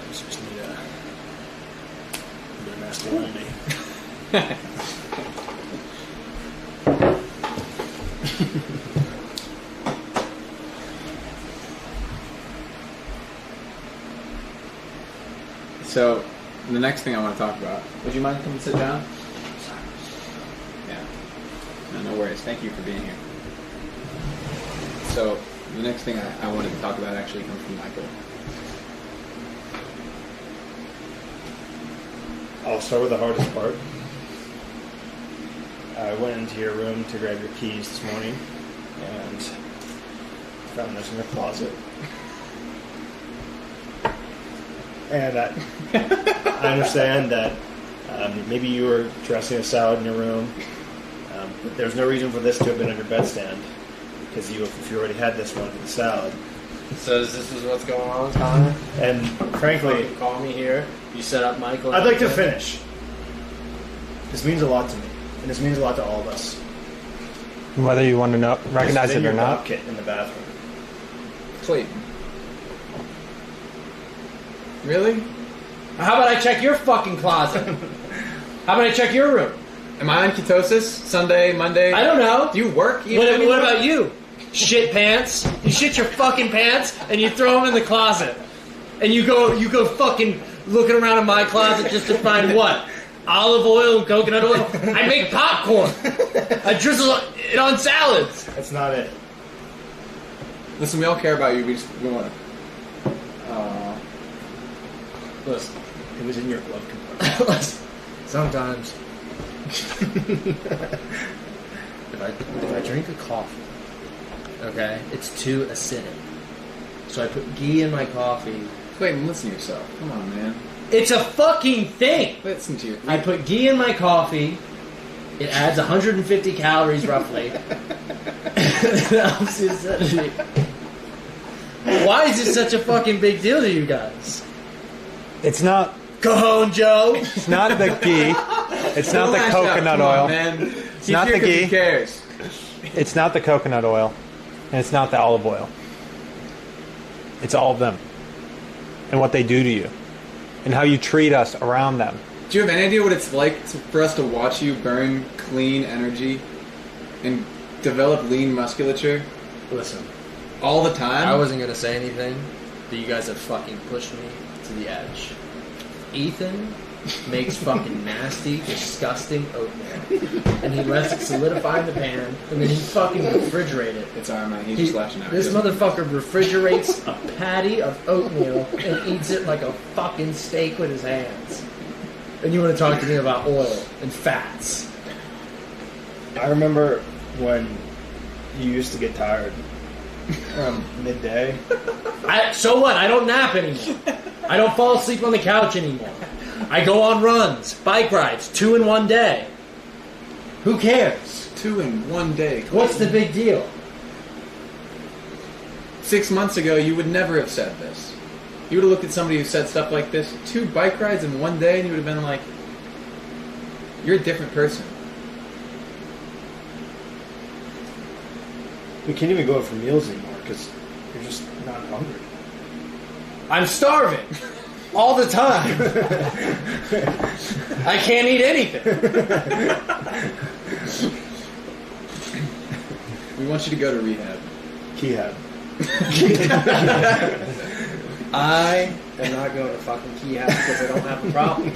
Just need a bit of masculinity. So, the next thing I want to talk about. Would you mind coming sit down? Yeah. No worries. Thank you for being here. So, the next thing I wanted to talk about actually comes from Michael. I'll start with the hardest part. I went into your room to grab your keys this morning and found this in the closet. And I understand that maybe you were dressing a salad in your room, but there's no reason for this to have been on your bedstand because if you already had this one for the salad. So this is what's going on, Conor? And frankly, You call me here. You set up Michael. I'd like to finish. This means a lot to me, and this means a lot to all of us. Whether you want to know, recognize Just it or your not. dog kit in the bathroom. Clayton. Really? How about I check your fucking closet? How about I check your room? Am I on ketosis? Sunday, Monday? I don't know. Do you work? What about you? Shit pants. You shit your fucking pants and you throw them in the closet. And you go fucking looking around in my closet just to find what? Olive oil and coconut oil? I make popcorn. I drizzle it on salads. That's not it. Listen, we all care about you. We want to. Listen. It was in your glove compartment. Listen. Sometimes. if I drink a coffee, okay, it's too acidic. So I put ghee in my coffee. Clayton, listen to yourself. Come on, man. It's a fucking thing! Listen to you. I put ghee in my coffee. It adds 150 calories roughly. It helps the acidity. Why is this such a fucking big deal to you guys? It's not. Cajon Joe. It's not the ghee. It's not the coconut Come oil. on, man. It's not the ghee. Who cares? It's not the coconut oil, and it's not the olive oil. It's all of them, and what they do to you, and how you treat us around them. Do you have any idea what it's like for us to watch you burn clean energy and develop lean musculature Listen, all the time? I wasn't going to say anything, but you guys have fucking pushed me to the edge. Ethan makes fucking nasty, disgusting oatmeal. And he lets it solidify in the pan, and then he fucking refrigerates it. It's our man. He's just flashing out. This motherfucker refrigerates a patty of oatmeal and eats it like a fucking steak with his hands. And you want to talk to me about oil and fats. I remember when you used to get tired around midday. So what? I don't nap anymore. I don't fall asleep on the couch anymore. I go on runs, bike rides, 2 in one day. Who cares? 2 in one day. What's the big deal? 6 months ago, you would never have said this. You would have looked at somebody who said stuff like this, 2 bike rides in one day, and you would have been like, you're a different person. We can't even go out for meals anymore because you're just not hungry. I'm starving. All the time. I can't eat anything. We want you to go to rehab. Keyhab. I am not going to fucking keyhab because I don't have a problem.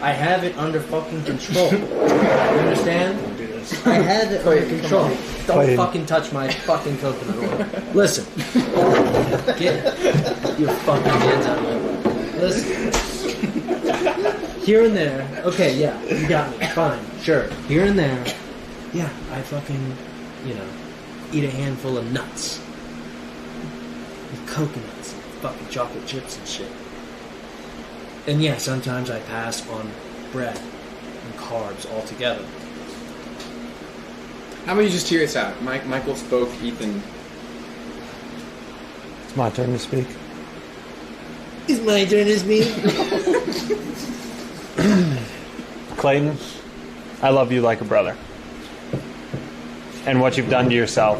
I have it under fucking control. You understand? Don't do this. I have it under control. Don't Clayton. fucking touch my fucking coconut oil. Listen. Get your fucking hands out of my way. Listen. Here and there. Okay, yeah, you got me. Fine, sure. Here and there. Yeah, I fucking, eat a handful of nuts. With coconuts and fucking chocolate chips and shit. And yeah, sometimes I pass on bread and carbs altogether. How about you just hear us out? Michael spoke, Ethan. It's my turn to speak. It's my turn to speak. Clayton, I love you like a brother. And what you've done to yourself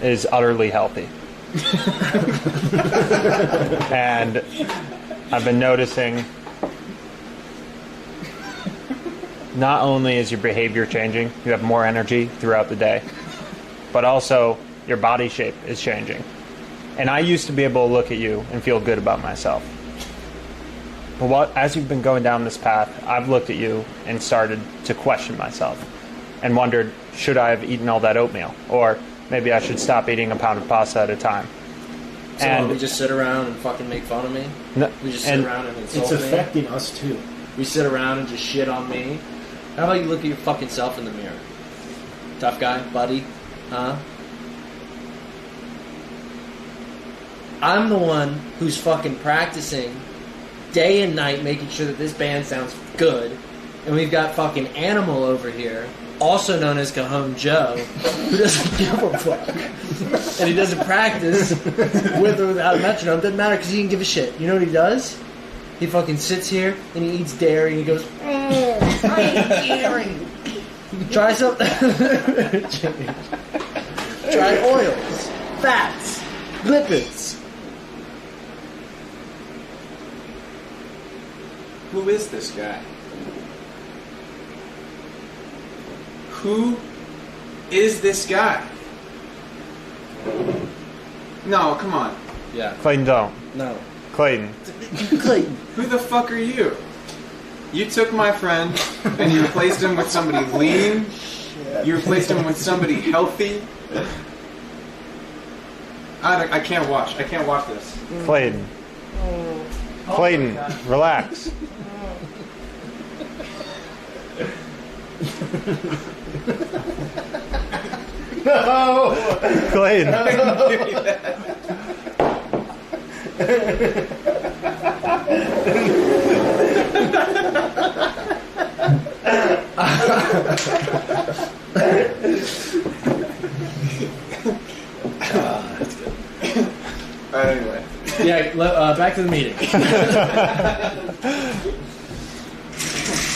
is utterly healthy. And I've been noticing not only is your behavior changing, you have more energy throughout the day, but also your body shape is changing. And I used to be able to look at you and feel good about myself. But as you've been going down this path, I've looked at you and started to question myself and wondered, should I have eaten all that oatmeal? Or maybe I should stop eating a pound of pasta at a time. So And we just sit around and fucking make fun of me? No, We just sit and around and insult It's me? affecting us too. We sit around and just shit on me? How about you look at your fucking self in the mirror? Tough guy, buddy? Huh? I'm the one who's fucking practicing day and night making sure that this band sounds good. And we've got fucking Animal over here, also known as Cajon Joe, who doesn't give a fuck. And he doesn't practice with or without a metronome. Doesn't matter because he didn't give a shit. You know what he does? He fucking sits here and he eats dairy and he goes, Try some. Try oils, fats, lipids. Who is this guy? Who is this guy? No, come on. Yeah. Clayton, don't. No. Clayton. Clayton. Who the fuck are you? You took my friend and you replaced him with somebody lean. You replaced him with somebody healthy. I can't watch. I can't watch this. Clayton. Clayton, relax. No! Clayton. That's good. Anyway. Yeah, back to the meeting.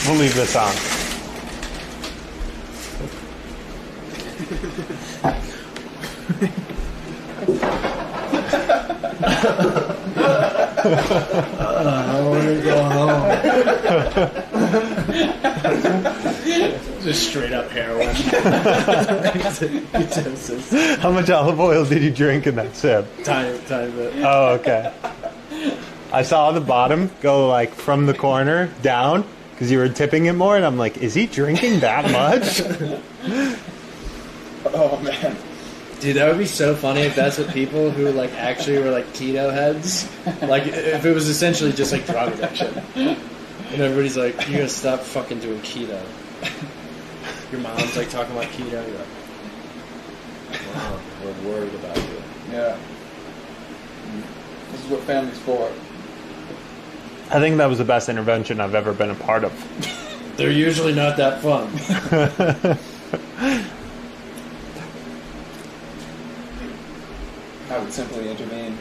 We'll leave this on. I want to go home. Just straight up heroin. Ketosis. How much olive oil did you drink in that sip? Tiny bit. Oh, okay. I saw the bottom go like from the corner down because you were tipping it more, and I'm like, is he drinking that much? Oh man. Dude, that would be so funny if that's what people who like actually were like keto heads, like if it was essentially just like drug addiction, and everybody's like, you gotta stop fucking doing keto. Your mom's like talking about keto, you're like, wow, we're worried about you. Yeah. This is what family's for. I think that was the best intervention I've ever been a part of. They're usually not that fun. I would simply intervene.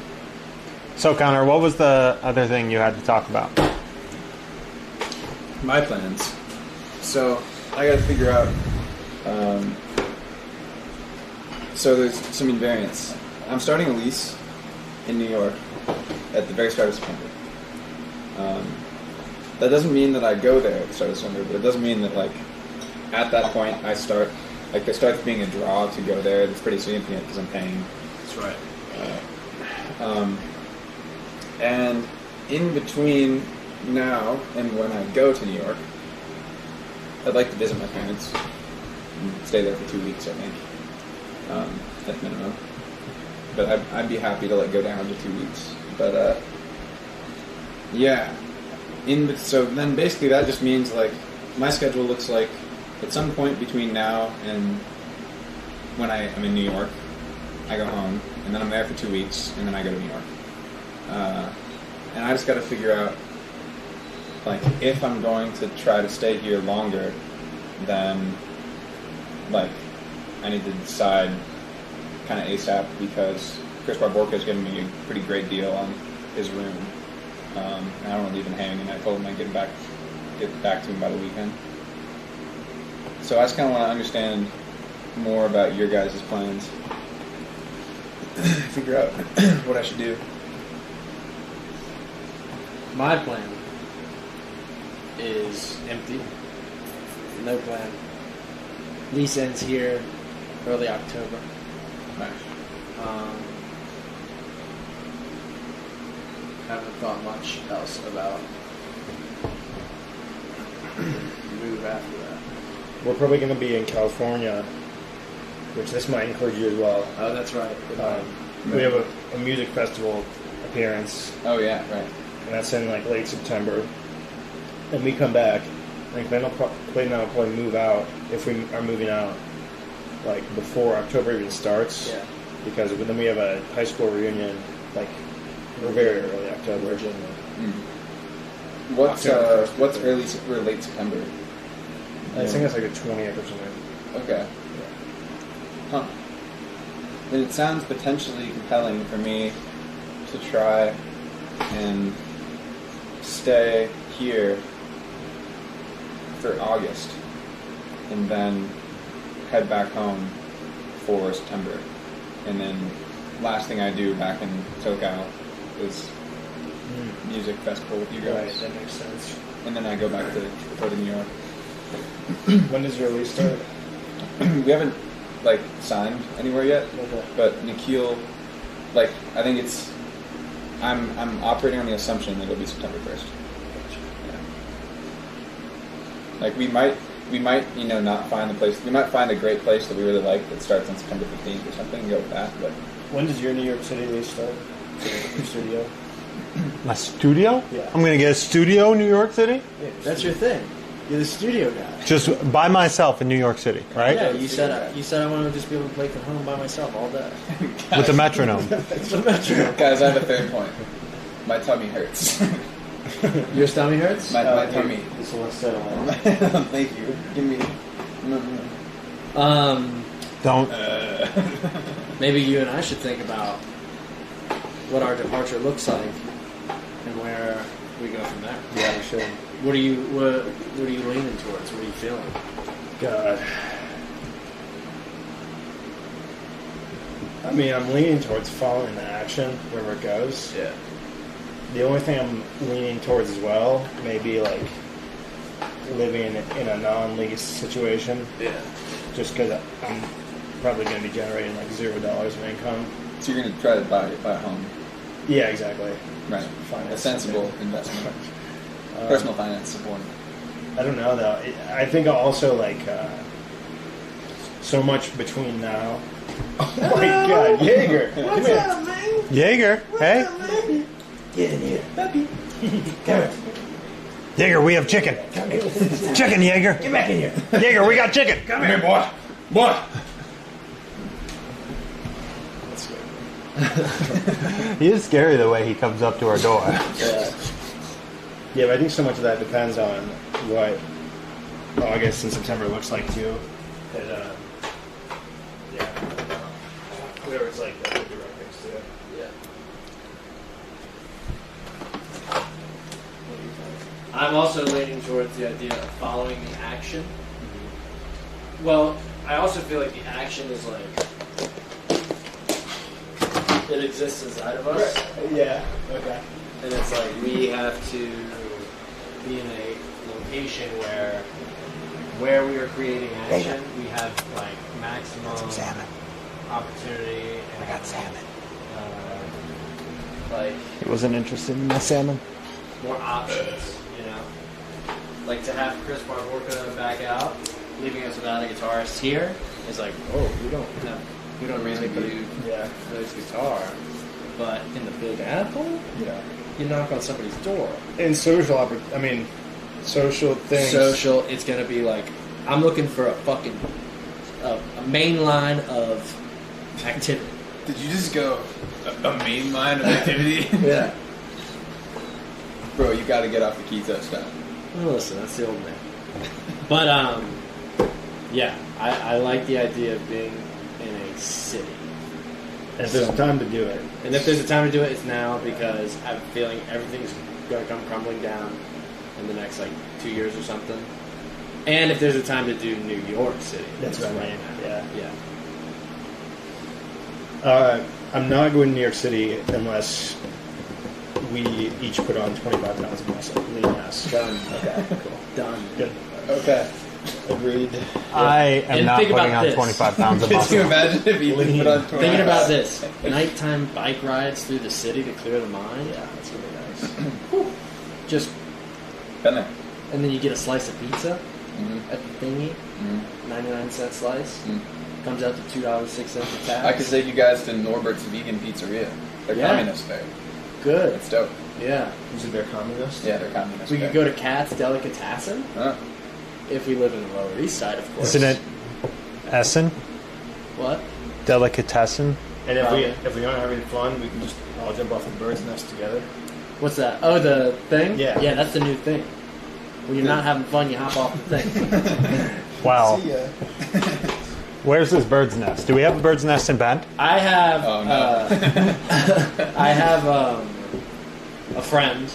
So, Conor, what was the other thing you had to talk about? My plans. So I gotta figure out. So there's some invariants. I'm starting a lease in New York at the very start of September. That doesn't mean that I go there at the start of September, but it does mean that like at that point I start like there starts being a draw to go there. That's pretty significant because I'm paying. That's right. And in between now and when I go to New York, I'd like to visit my parents and stay there for 2 weeks, I think, at minimum. But I'd be happy to like go down to 2 weeks. But yeah, so then basically that just means like my schedule looks like at some point between now and when I'm in New York, I go home and then I'm there for 2 weeks and then I go to New York. And I just got to figure out, like, if I'm going to try to stay here longer, then, like, I need to decide kind of ASAP because Chris Barborca has given me a pretty great deal on his room. And I don't want to leave him hanging, and I told him I'd get back to him by the weekend. So I just kind of want to understand more about your guys' plans. Figure out what I should do. My plan is empty. No plan. Lease ends here early October. Nice. Haven't thought much else about move after that. We're probably going to be in California, which this might include you as well. Oh, that's right. We have a music festival appearance, Oh yeah, right. and that's in like late September. And we come back. I think Clayton and I will probably move out if we are moving out like before October even starts. Yeah. Because then we have a high school reunion like very early October. Virginia. What's October. what's early or late September? I think that's like the 20th or something. Okay. Huh. Then it sounds potentially compelling for me to try and stay here for August, and then head back home for September, and then last thing I do back in SoCal is music festival with you guys. Right, that makes sense. And then I go back to New York. When does your release start? We haven't like signed anywhere yet, Okay. but Nikhil, like I think it's, I'm operating on the assumption that it'll be September 1st. Yeah. Like we might not find the place. We might find a great place that we really like that starts on September 15th or something and go with that. But When does your New York City release start? Your studio? My studio? Yeah. I'm gonna get a studio in New York City, That's your thing. You're the studio guy. just by myself in New York City, right? Yeah, you said I want to just be able to play from home by myself all day. With the metronome. That's the metro. guys, I have a third point. My tummy hurts. Your stomach hurts? my tummy. So let's settle on. Thank you. Give me. Don't. Maybe you and I should think about what our departure looks like and where we go from there. Yeah, we should. What are you leaning towards? What are you feeling? God. I mean, I'm leaning towards following the action wherever it goes. Yeah. The only thing I'm leaning towards as well may be like living in a non-lease situation. Yeah. Just because I'm probably going to be generating like $0 of income. So you're gonna try to buy a home, Yeah, exactly. right? Finance A sensible something. investment. Personal finance support. I don't know though. I think also like so much between now. Oh my God, Jaeger! Come here. Jaeger, hey? Get in here, puppy. Come here. Jaeger, we have chicken. Chicken, Jaeger. Get back in here. Jaeger, we got chicken. Come here, boy. Boy. He is scary the way he comes up to our door. Yeah, but I think so much of that depends on what August and September looks like too. That, yeah, I don't know. Whatever it's like, that would be right next to it. Yeah. I'm also leaning towards the idea of following the action. Well, I also feel like the action is like it exists inside of us, Yeah. Okay. and it's like we have to be in a location where we are creating action. We have like maximum opportunity. And, I got salmon. Like He wasn't interested in my salmon. more options, you know. Like to have Chris Barborca back out, leaving us without a guitarist here is like, oh, we don't really anybody Yeah. who plays guitar. But in the Big Apple, Yeah. you knock on somebody's door. And social social things. Social, it's gonna be like, I'm looking for a fucking a main line of activity. Did you just go a main line of activity? Yeah. Bro, you got to get off the keto stuff. Well, listen, that's the old man. But yeah, I like the idea of being in a city. And if there's a time to do it. And if there's a time to do it, it's now, because I'm feeling everything's going to come crumbling down in the next, 2 years or something. And if there's a time to do New York City. That's it's what I right mean. now. Yeah. Yeah. I'm not going to New York City unless we each put on 25 pounds of muscle. Lean mass. Done. Okay, cool. Done. Good. Okay. Agreed. I am And not think putting about on this. 25 pounds of Could you muscle. imagine if you Lean. put on 20 Thinking about pounds? this, nighttime bike rides through the city to clear the mind. Yeah, that's really nice. Just, Been there. and then you get a slice of pizza Mm-hmm. at the thingy, Mm-hmm. 99-cent slice. Mm. Comes out to $2.06 a tax. I could take you guys to Norbert's Vegan Pizzeria. They're Yeah. communist there. Good. It's dope. Yeah. Is it their communist? Yeah, they're communist. We there. could go to Cat's Delicatessen Huh. if we live in the Lower East Side, of course. Isn't it Essen? What? Delicatessen? And Probably. if we aren't having fun, we can just all jump off the bird's nest together. What's that? Oh, the thing? Yeah. Yeah, that's the new thing. When you're not having fun, you hop off the thing. Wow. See ya. Where's this bird's nest? Do we have a bird's nest in Bend? I have. Oh, no. I have a friend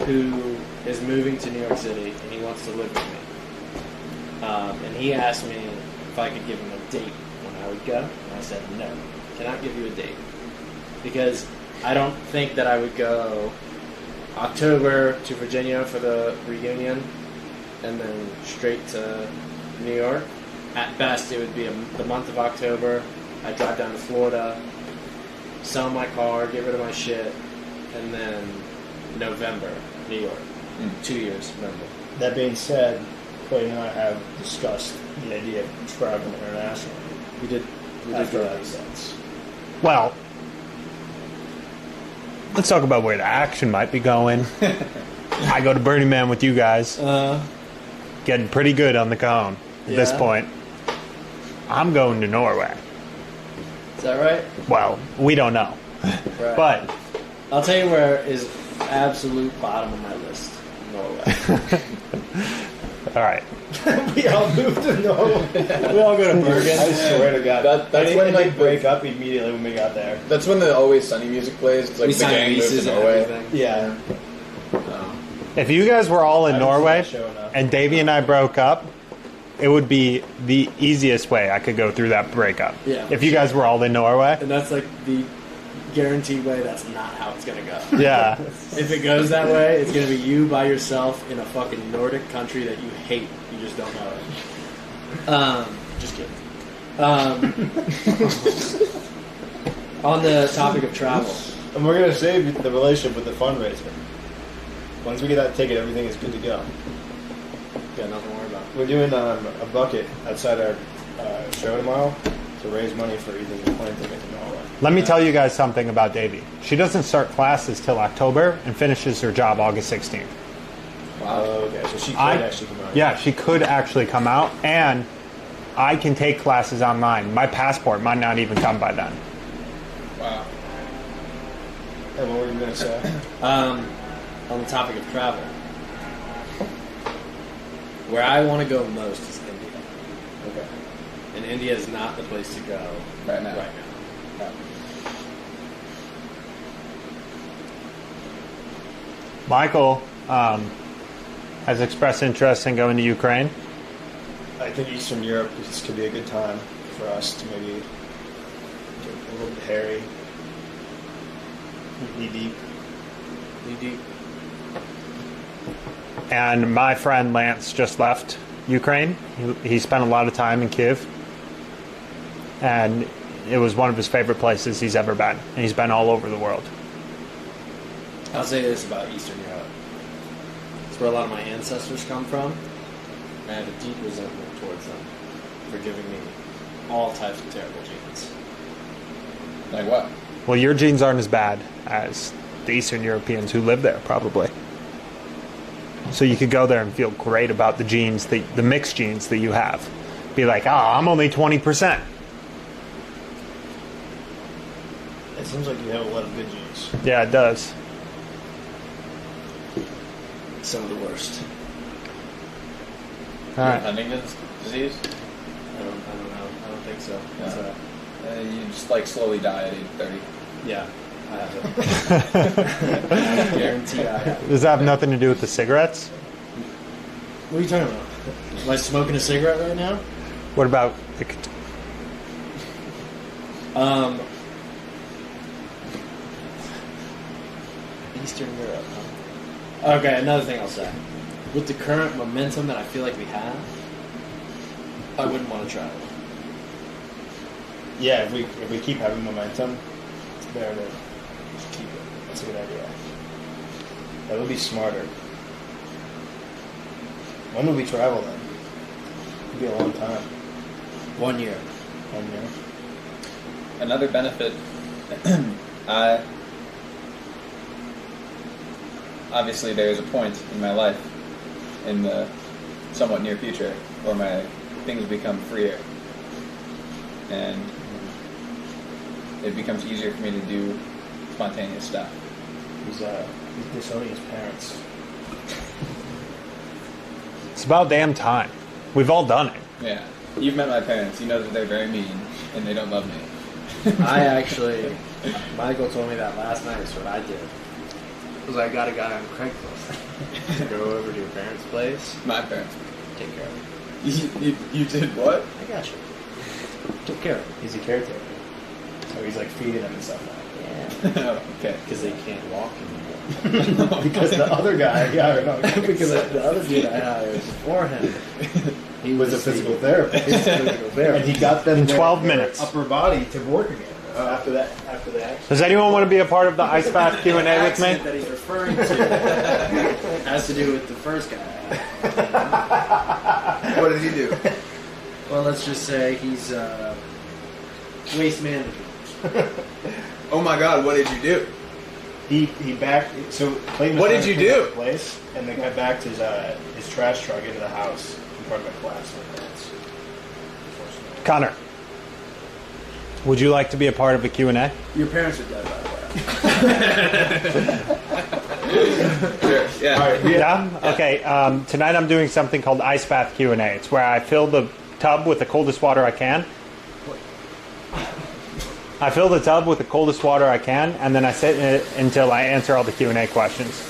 who is moving to New York City and he wants to live with me. And he asked me if I could give him a date when I would go. And I said, no, cannot give you a date. Because I don't think that I would go October to Virginia for the reunion and then straight to New York. At best, it would be the month of October. I'd drive down to Florida, sell my car, get rid of my shit, and then November, New York. 2 years, November. That being said, Clayton and I have discussed the idea of traveling internationally. We did After do that that. sense. Well, let's talk about where the action might be going. I go to Burning Man with you guys. Getting pretty good on the cone at this Yeah. point. I'm going to Norway. Is that right? Well, we don't know. Right. But I'll tell you where is absolute bottom of my list. Norway. all right. We all moved to Norway. We all go to Bergen. I swear to God. That's Anything when like like break up immediately when we got there. That's when the Always Sunny music plays. It's like We the signed gang moves leases to and Norway. everything. Yeah. If you guys were all in I haven't Norway seen that show enough. and Davey and I broke up, it would be the easiest way I could go through that breakup. Yeah. If you guys were all in Norway. And that's like the guaranteed way that's not how it's going to go. Yeah. If it goes that way, it's going to be you by yourself in a fucking Nordic country that you hate. You just don't know it. Just kidding. On the topic of travel. And we're going to save the relationship with the fundraiser. Once we get that ticket, everything is good to go. Got nothing to worry about. We're doing a bucket outside our show tomorrow to raise money for either the plane ticket to Norway. Let me tell you guys something about Davey. She doesn't start classes till October and finishes her job August 16th. Wow. Okay, so she could actually come out. Yeah, she could actually come out, and I can take classes online. My passport might not even come by then. Wow. And what were you going to say? On the topic of travel, where I want to go most is India. Okay. And India is not the place to go Right now. Michael has expressed interest in going to Ukraine. I think Eastern Europe this could be a good time for us to maybe get a little bit hairy, knee deep. Knee deep. And my friend Lance just left Ukraine. He spent a lot of time in Kyiv. And it was one of his favorite places he's ever been. And he's been all over the world. I'll say this about Eastern Europe. It's where a lot of my ancestors come from. And I have a deep resentment towards them for giving me all types of terrible genes. Like what? Well, your genes aren't as bad as the Eastern Europeans who live there, probably. So you could go there and feel great about the genes, the mixed genes that you have. Be like, I'm only 20%. It seems like you have a lot of good genes. Yeah, it does. Some of the worst. All right. Huntington's disease? I don't know. I don't think so. Yeah. What's that? You just like slowly die at age 30. Yeah, I have it. I guarantee I have it. Does that have nothing to do with the cigarettes? What are you talking about? Am I smoking a cigarette right now? What about the... Eastern Europe. Huh? Okay, another thing I'll say. With the current momentum that I feel like we have, I wouldn't want to travel. Yeah, if we keep having momentum, it's better to just keep it. That's a good idea. That would be smarter. When would we travel then? It'd be a long time. 1 year. 1 year. Another benefit, obviously there is a point in my life, in the somewhat near future, where my things become freer. And it becomes easier for me to do spontaneous stuff. He's disowning his parents. It's about damn time. We've all done it. Yeah. You've met my parents. You know that they're very mean, and they don't love me. Michael told me that last night, so what I did was I got a guy on Craigslist to go over to your parents' place, My parents. take care of it. You did what? I got you. Took care of it. He's a caretaker. So he's like feeding them and stuff now. Oh, okay. Because they can't walk anymore. Because the other guy, Because the other dude I hired before him, he was a physical therapist. He's a physical therapist. And he got them In their- 12 their minutes. upper body to work again. After that action. Does anyone want to be a part of the ice bath Q&A with accident me? that he's referring to has to do with the first guy. What did he do? Well, let's just say he's waste management. Oh my God! What did you do? He backed. So Clayton was What trying did to you clean do? up the place, and the guy backed his trash truck into the house in front of a class. Connor, would you like to be a part of the Q&A? Your parents are dead, by the way. Sure. Yeah. All right. Yeah? Okay. Tonight I'm doing something called ice bath Q&A. It's where I fill the tub with the coldest water I can. I fill the tub with the coldest water I can, and then I sit in it until I answer all the Q&A questions.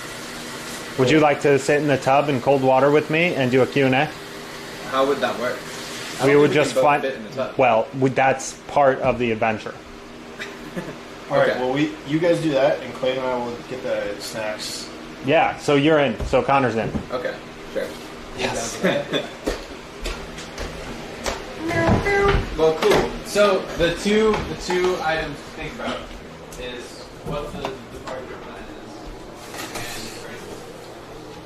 Would you like to sit in the tub in cold water with me and do a Q&A? How would that work? I We don't would think just can both find. fit in the tub. Well, that's part of the adventure. All right. Okay. Well, you guys do that, and Clayton and I will get the snacks. Yeah. So you're in. So Connor's in. Okay. Sure. Yes. Well, cool. So the two items to think about is what the departure plan is, and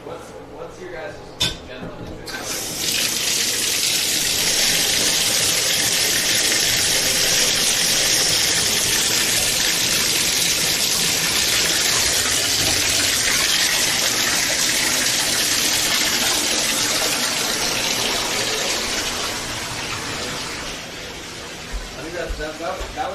what's your guys' general interest?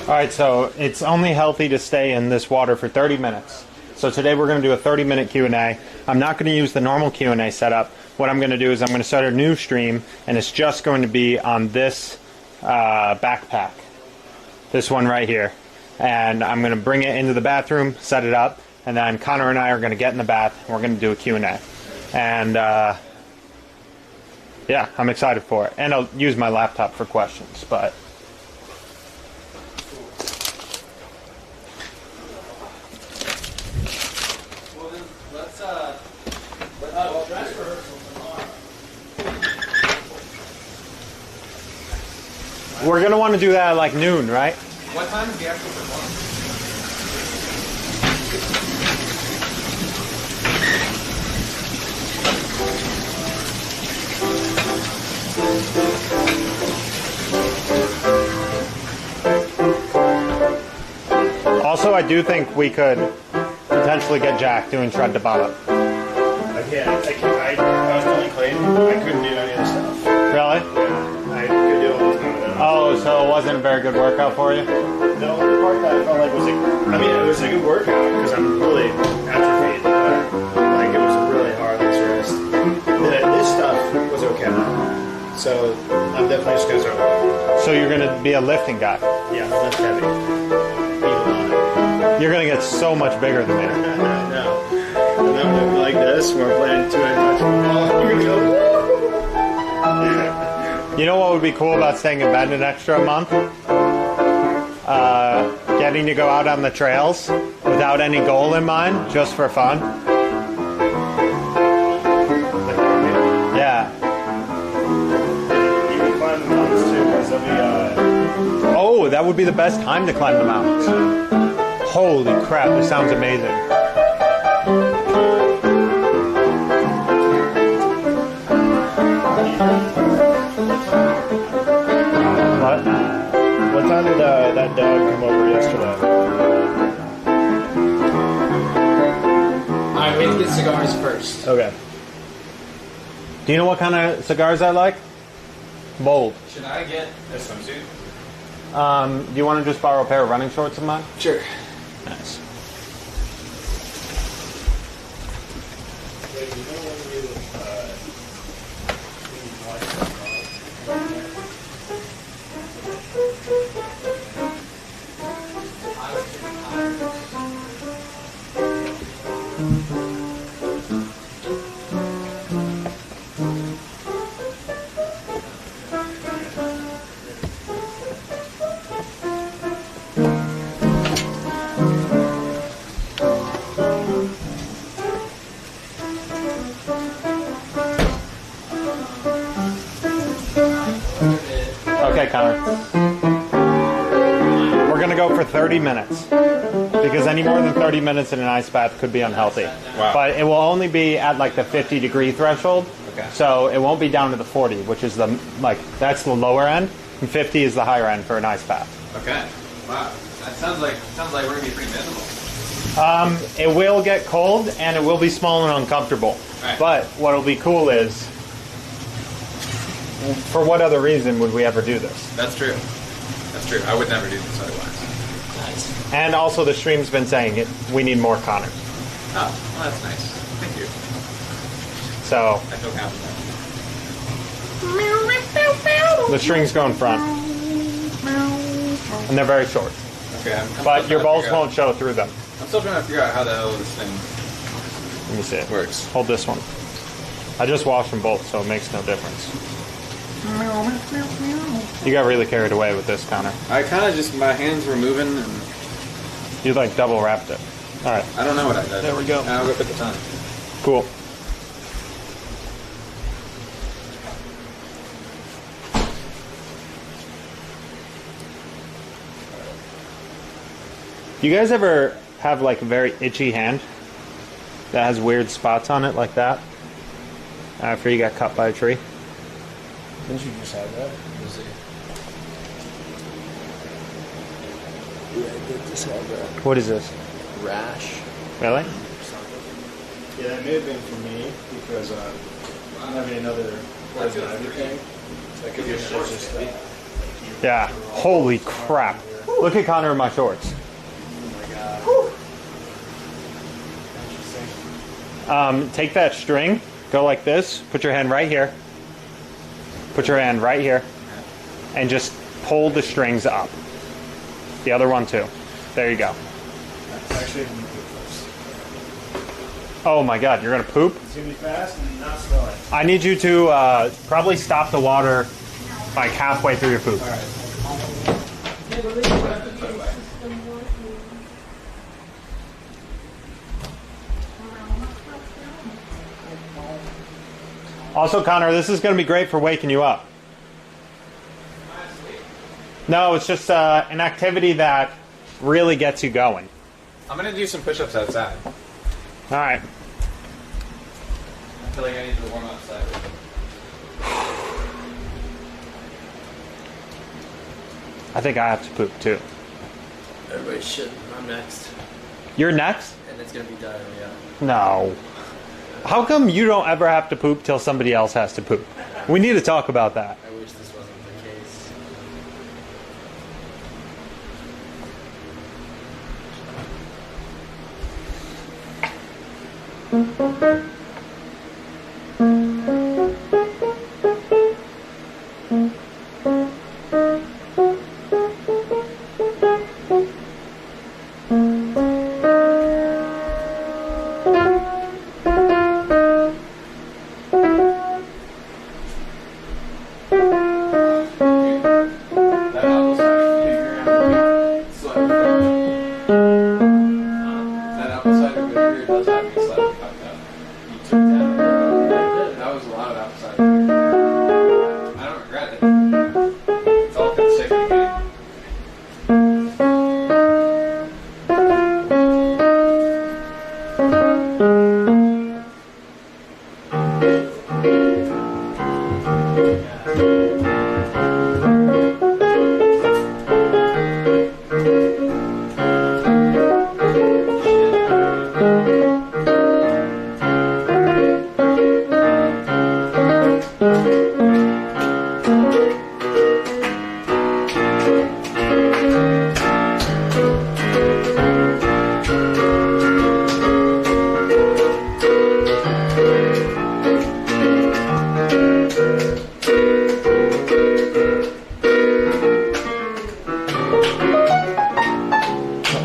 All right, so it's only healthy to stay in this water for 30 minutes. So today we're going to do a 30-minute Q&A. I'm not going to use the normal Q&A setup. What I'm going to do is I'm going to start a new stream, and it's just going to be on this backpack, this one right here. And I'm going to bring it into the bathroom, set it up, and then Conor and I are going to get in the bath, and we're going to do a Q&A. And yeah, I'm excited for it. And I'll use my laptop for questions, but... We're going to want to do that at like noon, right? What time is the actual performance? Also, I do think we could potentially get Jack doing Shred to Bob. I can't. I was telling Clayton I couldn't do any of this stuff. Really? Yeah, I could do almost none of that. Oh, so it wasn't a very good workout for you? The only part that I felt like was it was a good workout because I'm really atrophied, but like it was really hard on this wrist. This stuff was okay. So I'm definitely just gonna start. So you're going to be a lifting guy. Yeah, lift heavy. Eat a lot. You're going to get so much bigger than me. I know. And then I'm gonna be like this. We're playing 2-handed touch football. You're gonna go. You know what would be cool about staying in bed an extra month? Getting to go out on the trails without any goal in mind, just for fun. Yeah. You can climb the mountains too, because they'll be. Oh, that would be the best time to climb the mountains. Holy crap, this sounds amazing. What? What time did that dog come over yesterday? Alright, we have to get cigars first. Okay. Do you know what kind of cigars I like? Bold. Should I get a swimsuit? Do you want to just borrow a pair of running shorts of mine? Sure. Nice. Connor. We're gonna go for 30 minutes because any more than 30 minutes in an ice bath could be unhealthy. Wow. But it will only be at like the 50-degree threshold. Okay. So it won't be down to the 40, which is that's the lower end, and 50 is the higher end for an ice bath. Okay. Wow. That sounds like we're gonna be pretty miserable. It will get cold and it will be small and uncomfortable. Right. But what'll be cool is, for what other reason would we ever do this? That's true. That's true. I would never do this otherwise. Nice. And also the stream's been saying it. We need more Conor. Oh, well, that's nice. Thank you. So I feel confident. the strings go in front, and they're very short. Okay. I'm But still your trying to balls figure out- won't show through them. I'm still trying to figure out how the hell this thing Let me see it. works. Hold this one. I just washed them both, so it makes no difference. You got really carried away with this, Conor. I kind of just, my hands were moving, and You like double wrapped it. All right, I don't know what I did. There we go. I'll go put the time. cool. You guys ever have like a very itchy hand that has weird spots on it like that after you got cut by a tree? Didn't you just have that? Yeah, I did just have that. What is this? Rash. Really? Yeah, that may have been for me because I'm having another poison ivy thing. So I could just Yeah. Holy crap. Look at Conor in my shorts. Take that string, go like this, put your hand right here. Put your hand right here. And just pull the strings up. The other one too. There you go. Actually, Oh my god, you're gonna poop? it's gonna be fast and not slow. I need you to probably stop the water like halfway through your poop. All right. Also, Conor, this is going to be great for waking you up. No, it's just an activity that really gets you going. I'm gonna do some push-ups outside. All right. I feel like I need to warm up outside. I think I have to poop too. Everybody should. I'm next. You're next? And it's going to be diarrhea. No. How come you don't ever have to poop till somebody else has to poop? We need to talk about that. I wish this wasn't the case. That apple cider vinegar does have me slightly fucked up. You took that. That was a lot of apple cider vinegar. I don't regret it. It's all been sick of me.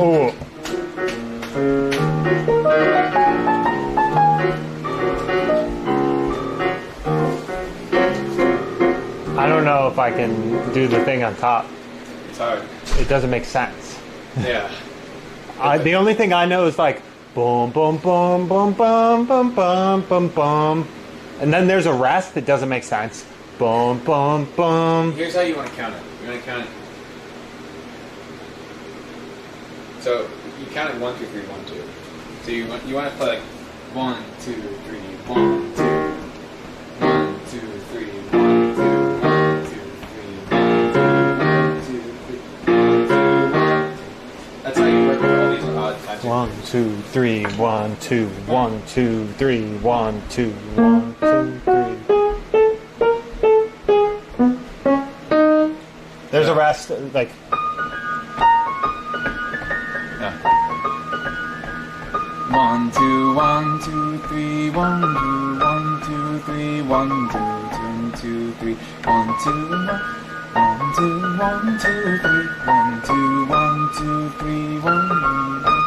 Oh. I don't know if I can do the thing on top. It's hard. It doesn't make sense. Yeah. The only thing I know is like boom, boom, boom, boom, boom, boom, boom, boom, boom, and then there's a rest that doesn't make sense. Boom, boom, boom. Here's how you want to count it. You gonna count it. So you count it 1, 2, 3, 1, 2. So you want to play like 1, 2, 3, 1, 2, 1, 2, 3, 1, 2, 1, 2, 3, 1, 2, 1, 2, 3, 1, 2, 1. That's how you work with all these odd times. 1, 2, 3, 1, 2, 1, 2, 3, 1, 2, 1, 2, 3. There's a rest, like. Yeah. 1, 2, 1, 2, 3, 1, 2, 1, 2, 3, 1, 2, 2, 2, 3, 1, 2, 1, 2, 1, 2, 3, 1, 2, 1, 2, 3, 1, 2, 3.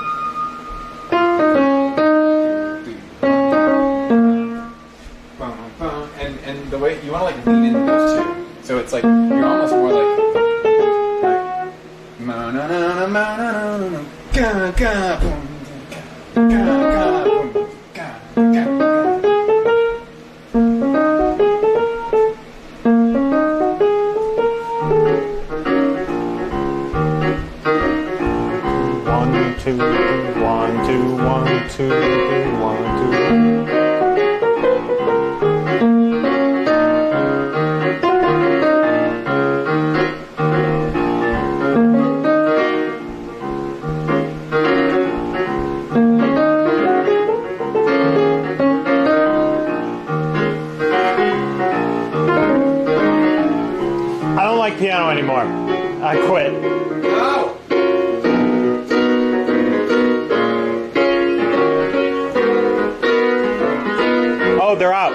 And the way you want to like lean into those two, so it's like you're almost more like ma na na na na na na na ga ga boom ga ga boom ga ga. 1, 2, 1, 2, 1, 2, 1, 2. I don't like piano anymore. I quit. No. Oh, they're out.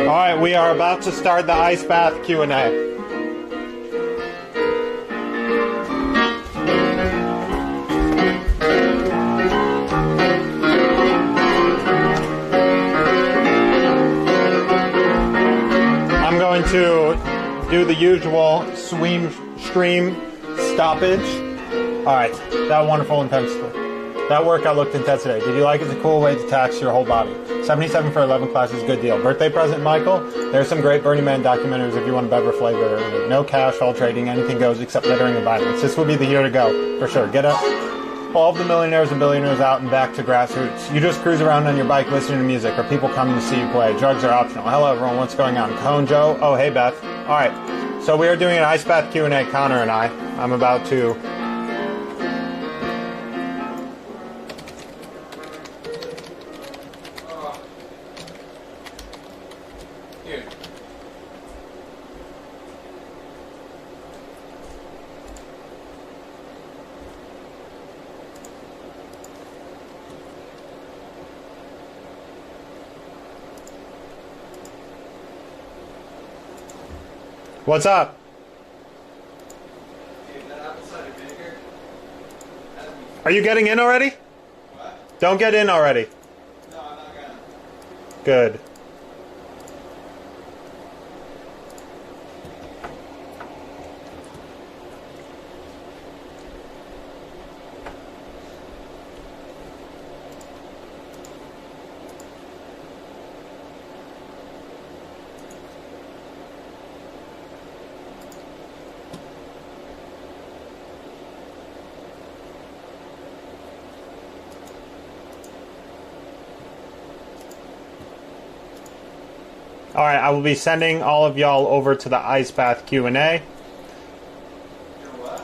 All right, we are about to start the ice bath Q&A. I'm going to do the usual stream stoppage. All right, that wonderful intensity. That workout looked intense today. Did you like it? It's a cool way to tax your whole body. 77 for 11 classes, good deal. Birthday present, Michael? There's some great Burning Man documentaries if you want a better flavor. No cash, all trading, anything goes except littering and violence. This would be the year to go, for sure. Get up. All of the millionaires and billionaires out and back to grassroots. You just cruise around on your bike listening to music, or people coming to see you play. Drugs are optional. Hello, everyone. What's going on? Cone Joe? Oh, hey, Beth. All right. So we are doing an ice bath Q&A, Connor and I. I'm about to... Here. What's up? Are you getting in already? What? Don't get in already. No, I'm not gonna. Good. All right, I will be sending all of y'all over to the ice bath Q&A. You're what?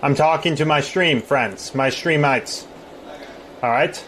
I'm talking to my stream friends, my streamites. Okay. All right.